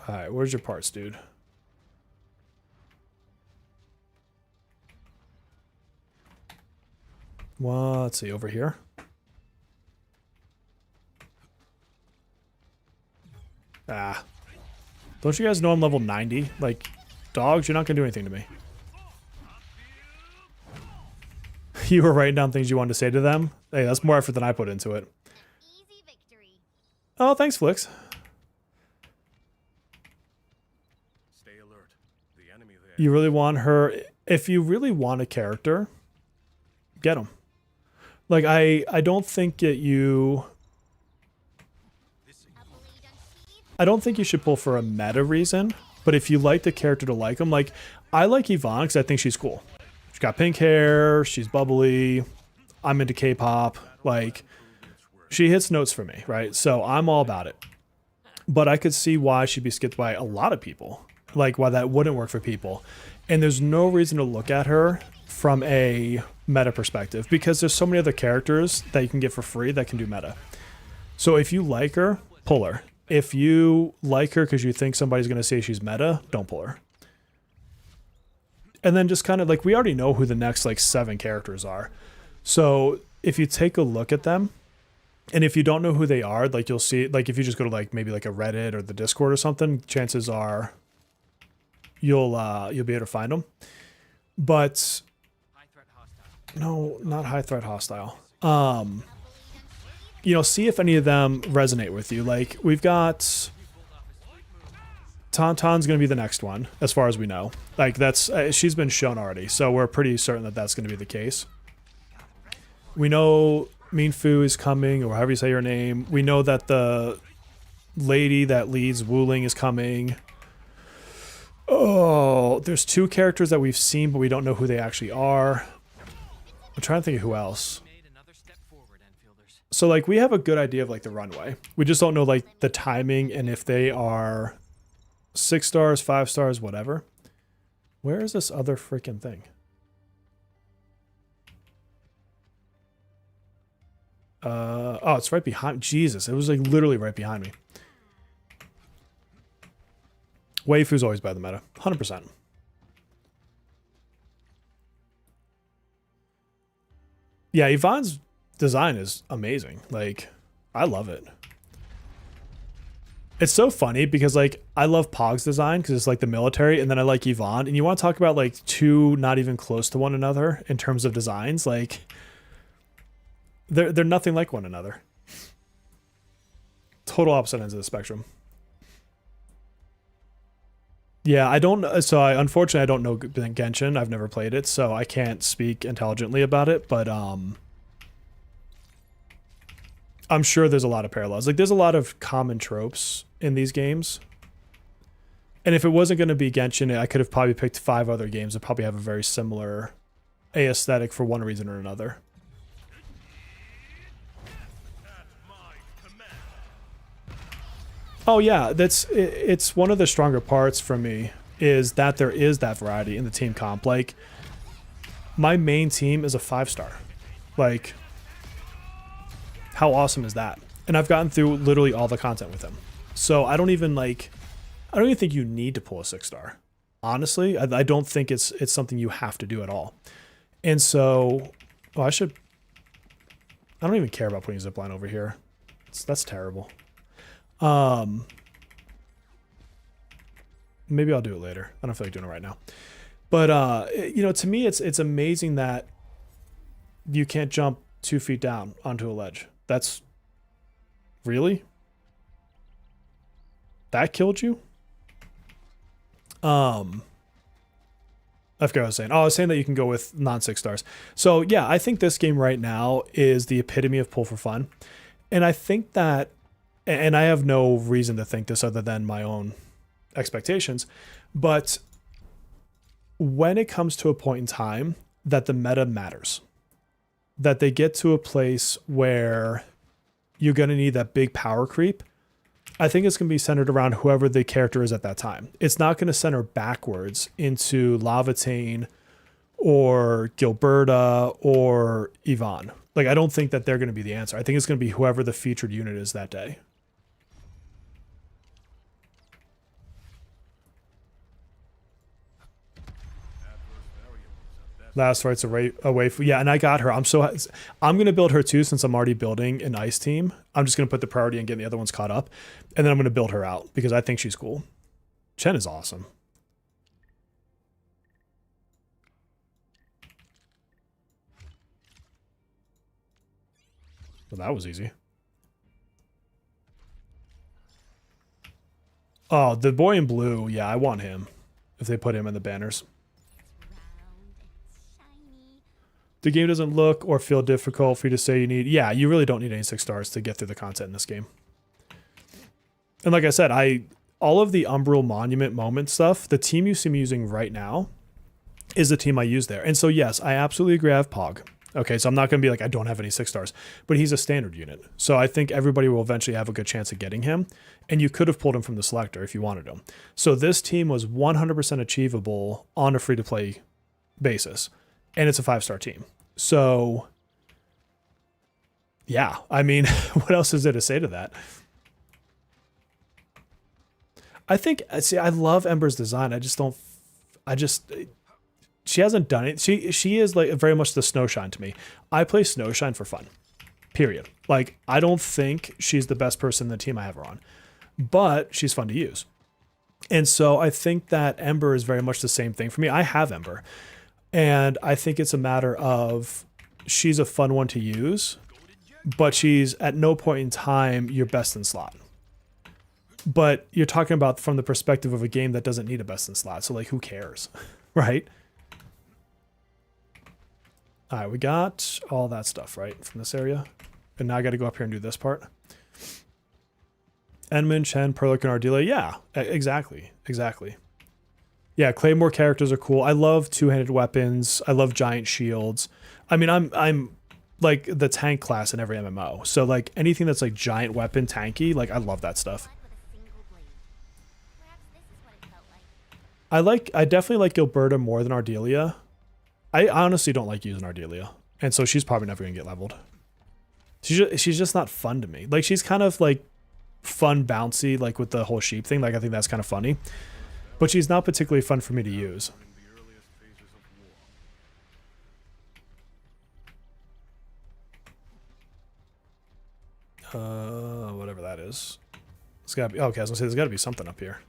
All right, where's your parts, dude? Well, let's see, over here. Ah. Don't you guys know I'm level 90? Like, dogs, you're not gonna do anything to me. You were writing down things you wanted to say to them. Hey, that's more effort than I put into it. An easy victory. Oh, thanks, Flix. Stay alert. The enemy there. You really want her. If you really want a character, get them. Like, I don't think that you... A blade unsheathed. I don't think you should pull for a meta reason, but if you like the character to like them, like, I like Yvonne because I think she's cool. She's got pink hair, she's bubbly, I'm into K-pop, like, she hits notes for me, right? So I'm all about it. But I could see why she'd be skipped by a lot of people, like why that wouldn't work for people. And there's no reason to look at her from a meta perspective because there's so many other characters that you can get for free that can do meta. So if you like her, pull her. If you like her because you think somebody's going to say she's meta, don't pull her. And then just kind of like, we already know who the next like 7 characters are. So if you take a look at them, and if you don't know who they are, like you'll see, like if you just go to like maybe like a Reddit or the Discord or something, chances are you'll be able to find them. But no, not high threat hostile. You know, see if any of them resonate with you. Like we've got Tauntaun's going to be the next one, as far as we know. Like that's she's been shown already, so we're pretty certain that that's going to be the case. We know Mean Fu is coming, or however you say your name. We know that the lady that leads Wuling is coming. Oh, there's 2 characters that we've seen, but we don't know who they actually are. I'm trying to think of who else. So like we have a good idea of like the runway. We just don't know like the timing and if they are 6 stars, 5 stars, whatever. Where is this other freaking thing? Oh, it's right behind. Jesus, it was like literally right behind me. Waifu's always by the meta, 100%. Yeah, Yvonne's design is amazing. Like, I love it. It's so funny because like I love Pog's design because it's like the military, and then I like Yvonne. And you want to talk about like 2 not even close to one another in terms of designs, like they're nothing like one another. Total opposite ends of the spectrum. Yeah, unfortunately I don't know Genshin. I've never played it, so I can't speak intelligently about it, but I'm sure there's a lot of parallels. Like there's a lot of common tropes in these games. And if it wasn't going to be Genshin, I could have probably picked 5 other games that probably have a very similar aesthetic for one reason or another. Oh yeah, it's one of the stronger parts for me is that there is that variety in the team comp. Like my main team is a 5-star. Like how awesome is that? And I've gotten through literally all the content with him. So I don't even think you need to pull a 6-star. Honestly, I don't think it's something you have to do at all. And so, I don't even care about putting zipline over here. That's terrible. Maybe I'll do it later. I don't feel like doing it right now. But you know, to me, it's amazing that you can't jump 2 feet down onto a ledge. That's really? That killed you? I forgot what I was saying. Oh, I was saying that you can go with non-6 stars. So yeah, I think this game right now is the epitome of pull for fun. And I think that, and I have no reason to think this other than my own expectations, but when it comes to a point in time that the meta matters, that they get to a place where you're going to need that big power creep, I think it's going to be centered around whoever the character is at that time. It's not going to center backwards into Lavatane or Gilberta or Yvonne. Like, I don't think that they're going to be the answer. I think it's going to be whoever the featured unit is that day. Last fight's away from, yeah, and I got her. I'm going to build her too, since I'm already building an ice team. I'm just going to put the priority on getting the other ones caught up, and then I'm going to build her out because I think she's cool. Chen is awesome. Well, that was easy. Oh, the boy in blue. Yeah, I want him. If they put him in the banners. The game doesn't look or feel difficult for you to say you need. Yeah, you really don't need any 6 stars to get through the content in this game. And like I said, all of the Umbral Monument moment stuff, the team you see me using right now is the team I use there. And so, yes, I absolutely agree. I have Pog. Okay, so I'm not going to be like, I don't have any 6 stars, but he's a standard unit. So I think everybody will eventually have a good chance of getting him. And you could have pulled him from the selector if you wanted him. So this team was 100% achievable on a free-to-play basis. And it's a 5-star team. So, yeah, I mean, what else is there to say to that? I think, see, I love Ember's design. She hasn't done it. She is like very much the Snowshine to me. I play Snowshine for fun, period. Like, I don't think she's the best person in the team I have her on, but she's fun to use. And so I think that Ember is very much the same thing for me. I have Ember, and I think it's a matter of she's a fun one to use, but she's at no point in time your best in slot. But you're talking about from the perspective of a game that doesn't need a best in slot. So like, who cares, right? All right, we got all that stuff, right, from this area. And now I got to go up here and do this part. Enman, Chen, Perlick, and Ardelia. Yeah, exactly. Exactly. Yeah, Claymore characters are cool. I love two-handed weapons. I love giant shields. I mean, I'm like the tank class in every MMO. So like anything that's like giant weapon tanky, like I love that stuff. I definitely like Gilberta more than Ardelia. I honestly don't like using Ardelia. And so she's probably never going to get leveled. She's just not fun to me. Like, she's kind of like fun, bouncy, like with the whole sheep thing. Like, I think that's kind of funny. But she's not particularly fun for me to use. Whatever that is. It's gotta be, okay, I was gonna say there's gotta be something up here.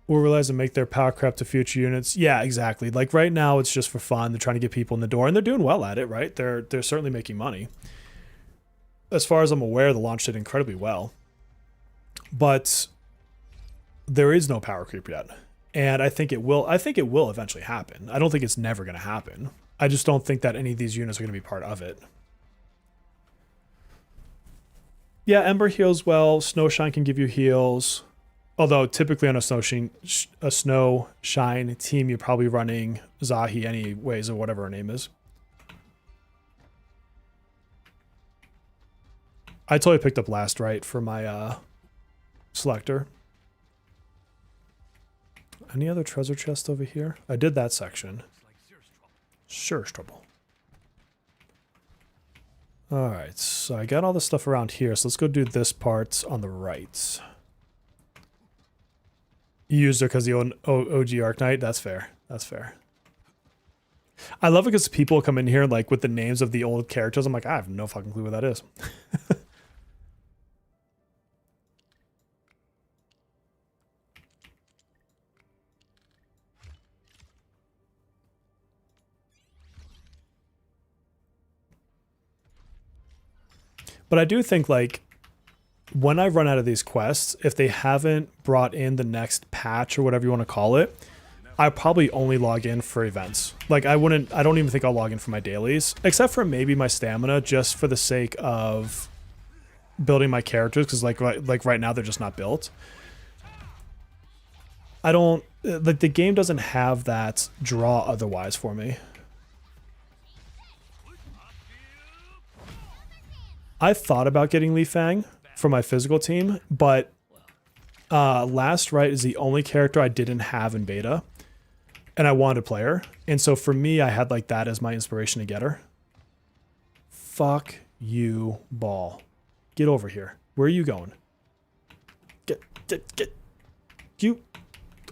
We'll realize and make their power crap to future units. Yeah, exactly. Like right now, it's just for fun. They're trying to get people in the door, and they're doing well at it, right? They're certainly making money. As far as I'm aware, the launch did incredibly well. But there is no power creep yet, and I think it will. I think it will eventually happen. I don't think it's never going to happen. I just don't think that any of these units are going to be part of it. Yeah, Ember heals well. Snowshine can give you heals. Although typically on a Snowshine team, you're probably running Zahi anyways, or whatever her name is. I totally picked up Last Right for my selector. Any other treasure chest over here? I did that section. Sure, trouble. Alright, so I got all the stuff around here, so let's go do this part on the right. You used her because the OG Arknight? That's fair. That's fair. I love it because people come in here like with the names of the old characters. I'm like, I have no fucking clue what that is. But I do think like when I run out of these quests, if they haven't brought in the next patch or whatever you want to call it, I probably only log in for events. Like I don't even think I'll log in for my dailies, except for maybe my stamina, just for the sake of building my characters. Cause like right now they're just not built. I don't like the game doesn't have that draw otherwise for me. I thought about getting Li Fang for my physical team, but Last Right is the only character I didn't have in beta, and I wanted to play her. And so for me, I had like that as my inspiration to get her. Fuck you, ball. Get over here. Where are you going? Get. You.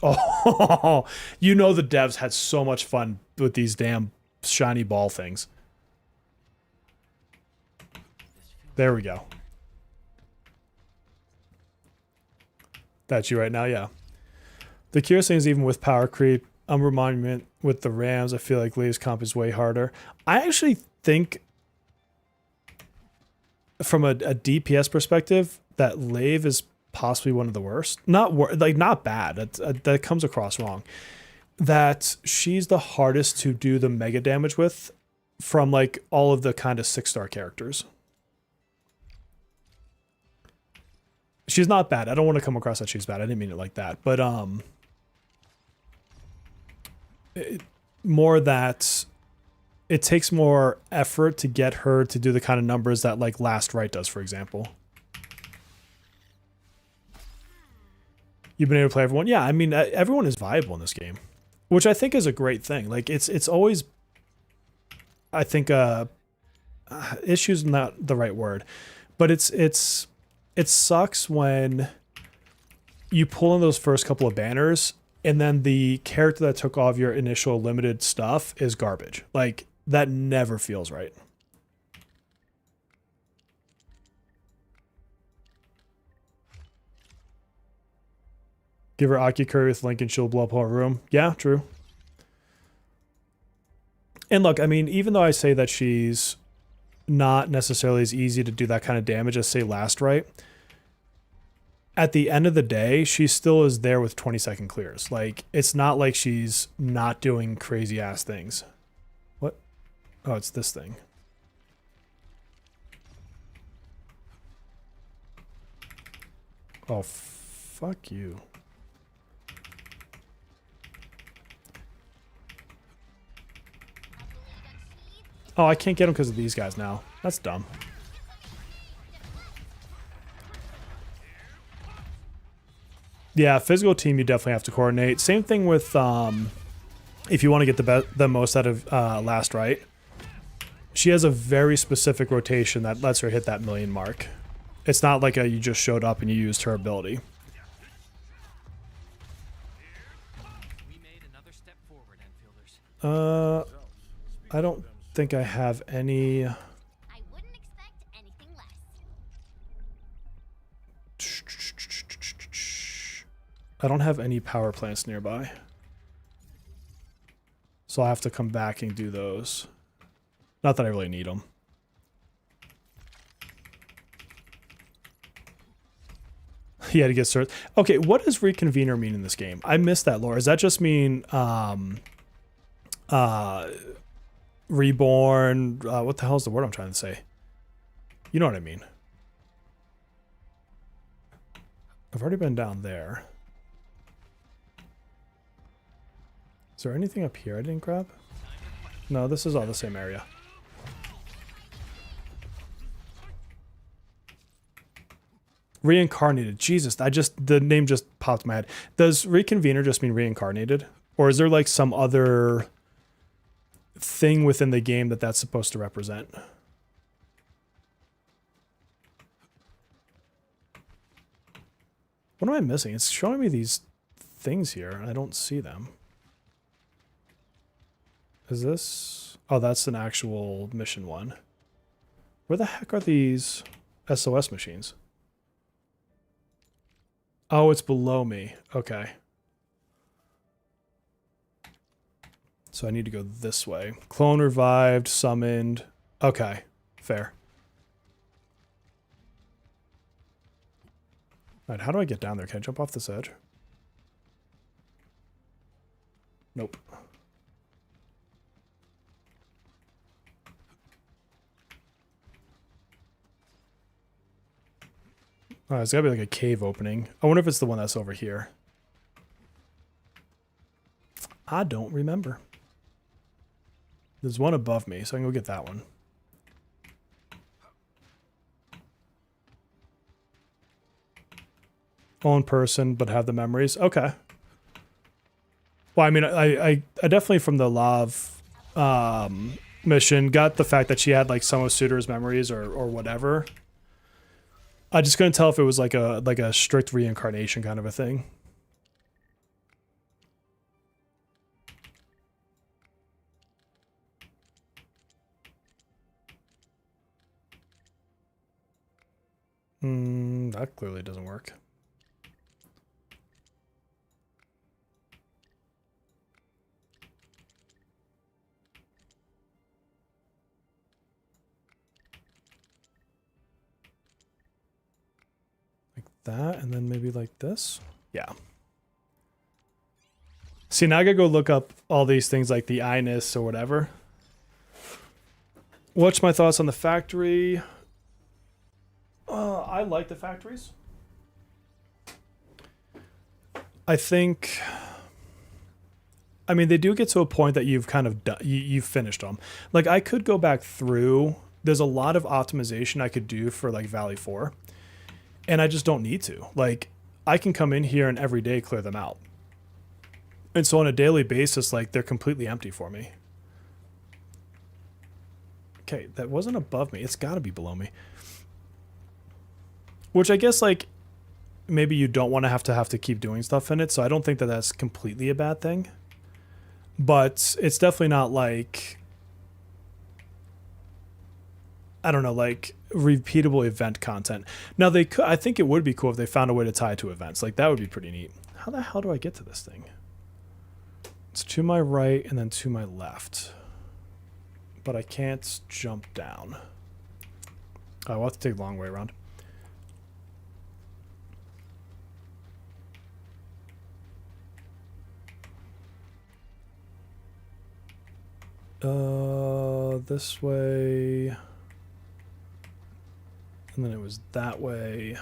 Oh, you know the devs had so much fun with these damn shiny ball things. There we go. That's you right now, yeah. The curious thing is even with power creep, reminding with the Rams. I feel like Lee's comp is way harder. I actually think from a DPS perspective that Lave is possibly one of the worst. Not bad. That comes across wrong. That she's the hardest to do the mega damage with from like all of the kind of 6-star characters. She's not bad. I don't want to come across that she's bad. I didn't mean it like that. But more that it takes more effort to get her to do the kind of numbers that like Last Right does, for example. You've been able to play everyone? Yeah, I mean, everyone is viable in this game, which I think is a great thing. Like it's always, I think, issues not the right word, but it sucks when you pull in those first couple of banners and then the character that took off your initial limited stuff is garbage. Like that never feels right. Give her Aki Curry with Link and she'll blow up a room. Yeah, true. And look, I mean, even though I say that she's not necessarily as easy to do that kind of damage as, say, Last Right, at the end of the day, she still is there with 20-second clears. Like, it's not like she's not doing crazy-ass things. What? Oh, it's this thing. Oh, fuck you. Oh, I can't get them because of these guys now. That's dumb. Yeah, physical team you definitely have to coordinate. Same thing with if you want to get the most out of Last Right. She has a very specific rotation that lets her hit that 1 million mark. It's not like you just showed up and you used her ability. We made another step forward, Enfielders. I don't think I have any. I wouldn't expect anything less. I don't have any power plants nearby. So I'll have to come back and do those. Not that I really need them. He had to get started. Okay, what does reconvener mean in this game? I missed that lore. Does that just mean reborn? What the hell is the word I'm trying to say? You know what I mean. I've already been down there. Is there anything up here I didn't grab? No, this is all the same area. Reincarnated. Jesus, the name just popped in my head. Does reconvener just mean reincarnated? Or is there like some other thing within the game that that's supposed to represent? What am I missing? It's showing me these things here and I don't see them. Is this? Oh, that's an actual mission one. Where the heck are these SOS machines? Oh, it's below me. Okay. So I need to go this way. Clone revived, summoned. Okay, fair. All right, how do I get down there? Can I jump off this edge? Nope. Oh, there's gotta be like a cave opening. I wonder if it's the one that's over here. I don't remember. There's one above me, so I can go get that one. Own person, but have the memories. Okay. Well, I mean, I definitely from the Lav mission got the fact that she had like some of Suitor's memories or whatever. I just couldn't tell if it was like a strict reincarnation kind of a thing. That clearly doesn't work. that, and then maybe like this. Yeah. See, now I gotta go look up all these things like the I-ness or whatever. What's my thoughts on the factory? I like the factories. I think... I mean, they do get to a point that you've kind of done, you've finished them. Like, I could go back through. There's a lot of optimization I could do for, like, Valley 4. And I just don't need to. Like, I can come in here and every day clear them out. And so on a daily basis, like, they're completely empty for me. Okay, that wasn't above me. It's got to be below me. Which I guess, like, maybe you don't want to have to keep doing stuff in it. So I don't think that that's completely a bad thing. But it's definitely not like, I don't know, like repeatable event content. Now they could, I think it would be cool if they found a way to tie it to events. Like that would be pretty neat. How the hell do I get to this thing? It's to my right and then to my left. But I can't jump down. I'll have to take a long way around. This way. And then it was that way.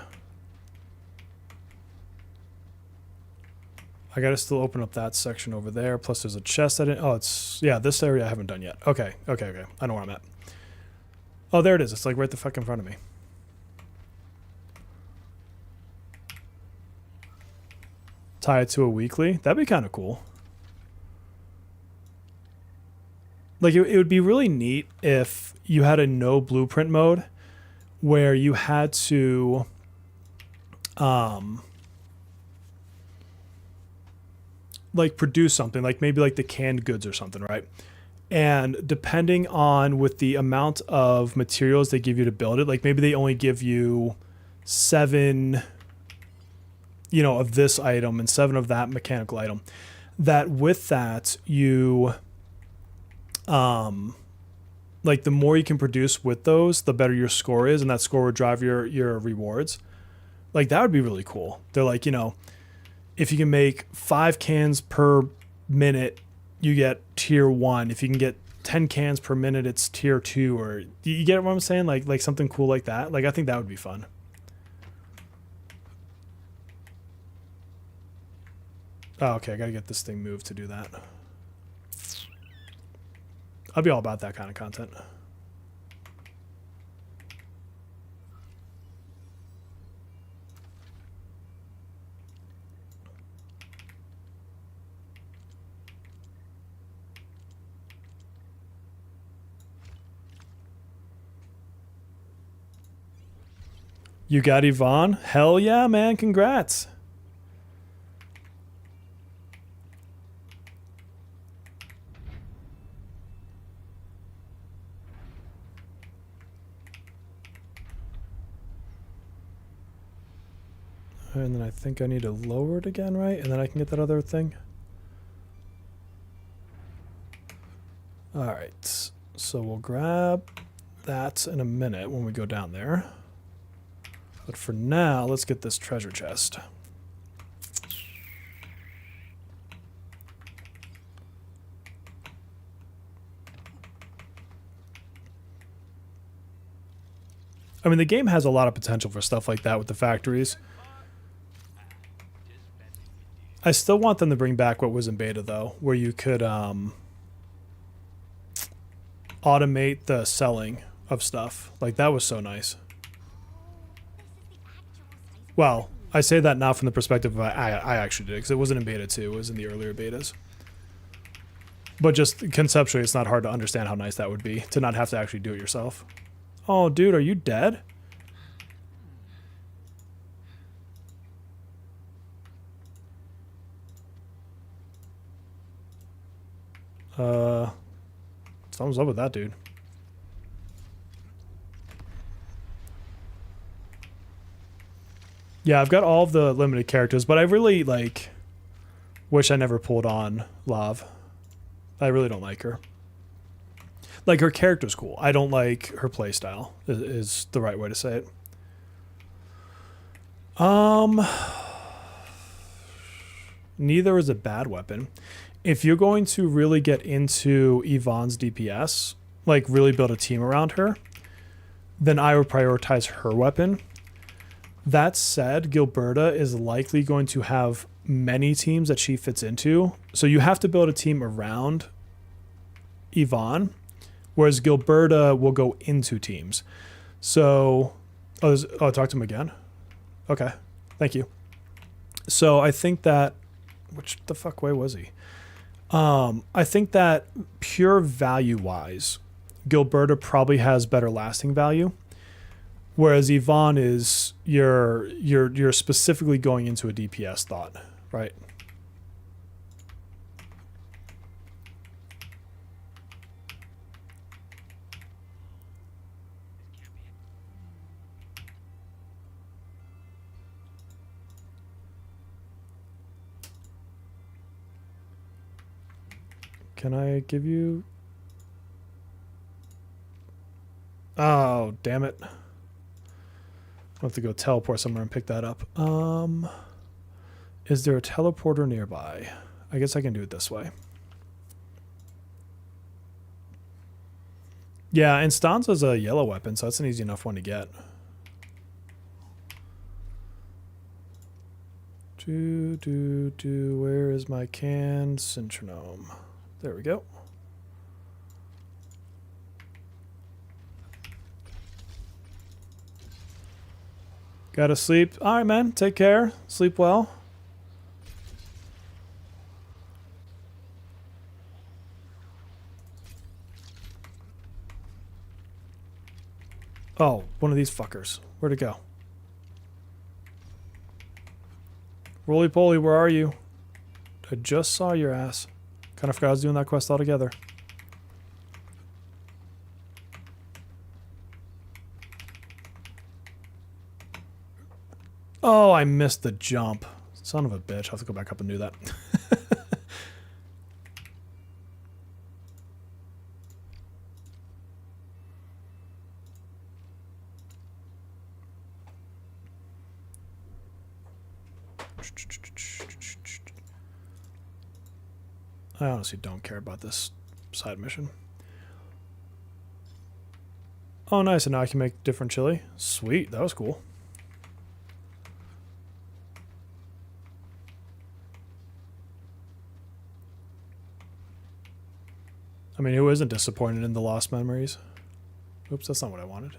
I gotta still open up that section over there. Plus there's a chest I didn't, oh, it's, yeah, this area I haven't done yet. Okay. I know where I'm at. Oh, there it is. It's like right the fuck in front of me. Tie it to a weekly. That'd be kind of cool. Like, it would be really neat if you had a no blueprint mode where you had to like produce something, like maybe like the canned goods or something, right? And depending on with the amount of materials they give you to build it, like maybe they only give you 7, you know, of this item and 7 of that mechanical item, that with that you like the more you can produce with those, the better your score is, and that score would drive your rewards. Like that would be really cool. They're like, you know, if you can make 5 cans per minute, you get tier 1. If you can get 10 cans per minute, it's tier 2. Or you get what I'm saying? Like something cool like that. Like I think that would be fun. Oh, okay, I gotta get this thing moved to do that. I'll be all about that kind of content. You got Yvonne? Hell yeah, man. Congrats. And then I think I need to lower it again, right? And then I can get that other thing. All right. So we'll grab that in a minute when we go down there. But for now, let's get this treasure chest. I mean, the game has a lot of potential for stuff like that with the factories. I still want them to bring back what was in beta, though, where you could automate the selling of stuff. Like, that was so nice. Well, I say that not from the perspective of I actually did, because it wasn't in beta 2. It was in the earlier betas. But just conceptually, it's not hard to understand how nice that would be, to not have to actually do it yourself. Oh, dude, are you dead? Thumbs up with that, dude. Yeah, I've got all of the limited characters, but I really, like, wish I never pulled on Lav. I really don't like her. Like, her character's cool. I don't like her playstyle, is the right way to say it. Neither is a bad weapon. If you're going to really get into Yvonne's DPS, like really build a team around her, then I would prioritize her weapon. That said, Gilberta is likely going to have many teams that she fits into. So you have to build a team around Yvonne, whereas Gilberta will go into teams. So, talk to him again. Okay, thank you. So I think that, which the fuck way was he? I think that pure value-wise, Gilberta probably has better lasting value, whereas Yvonne is you're specifically going into a DPS thought, right? Can I give you... Oh, damn it. I'll have to go teleport somewhere and pick that up. Is there a teleporter nearby? I guess I can do it this way. Yeah, Instanza's a yellow weapon, so that's an easy enough one to get. Where is my canned Syntronome? There we go. Gotta sleep. All right, man. Take care. Sleep well. Oh, one of these fuckers. Where'd it go? Roly poly, where are you? I just saw your ass. Kind of forgot I was doing that quest altogether. Oh, I missed the jump. Son of a bitch. I'll have to go back up and do that. I honestly don't care about this side mission. Oh, nice. And now I can make different chili. Sweet. That was cool. I mean, who isn't disappointed in the lost memories? Oops, that's not what I wanted.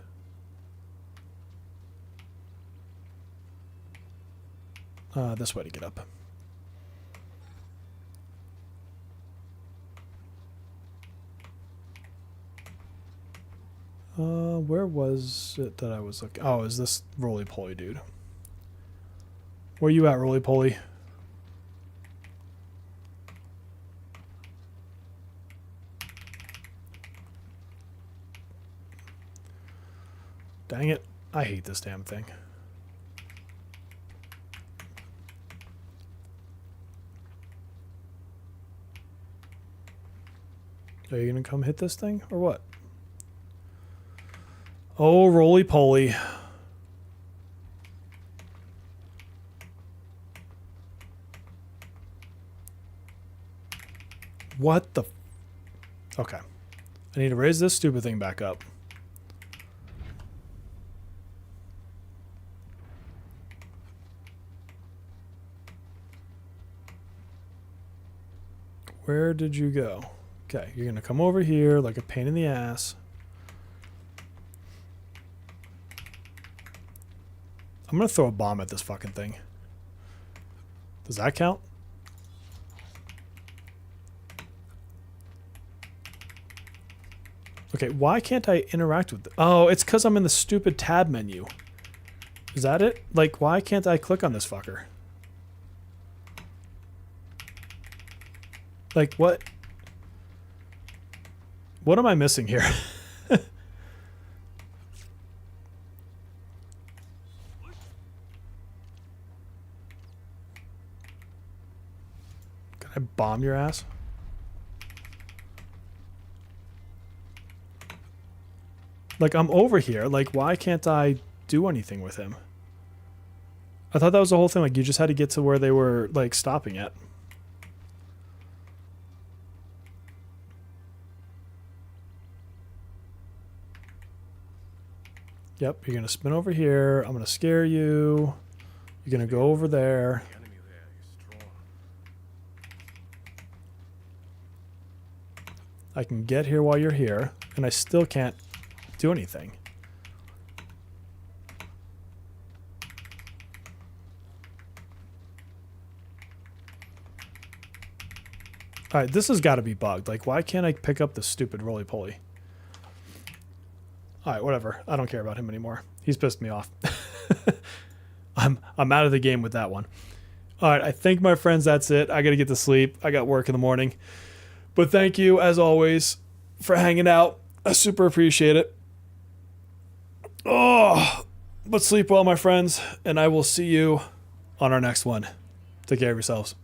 This way to get up. Where was it that I was looking? Oh, is this roly-poly dude? Where you at, roly-poly? Dang it. I hate this damn thing. Are you gonna come hit this thing or what? Oh, roly-poly. What the... Okay. I need to raise this stupid thing back up. Where did you go? Okay, you're gonna come over here like a pain in the ass. I'm gonna throw a bomb at this fucking thing. Does that count? Okay, why can't I interact with it? Oh, it's because I'm in the stupid tab menu. Is that it? Like, why can't I click on this fucker? Like, what? What am I missing here? Can I bomb your ass? Like, I'm over here. Like, why can't I do anything with him? I thought that was the whole thing. Like, you just had to get to where they were, like, stopping at. Yep, you're going to spin over here. I'm going to scare you. You're going to go over there. The enemy there is strong. I can get here while you're here, and I still can't do anything. Alright, this has got to be bugged. Like, why can't I pick up the stupid roly-poly? Alright, whatever. I don't care about him anymore. He's pissed me off. I'm out of the game with that one. Alright, I think, my friends, that's it. I got to get to sleep. I got work in the morning. But thank you, as always, for hanging out. I super appreciate it. Oh, but sleep well, my friends, and I will see you on our next one. Take care of yourselves.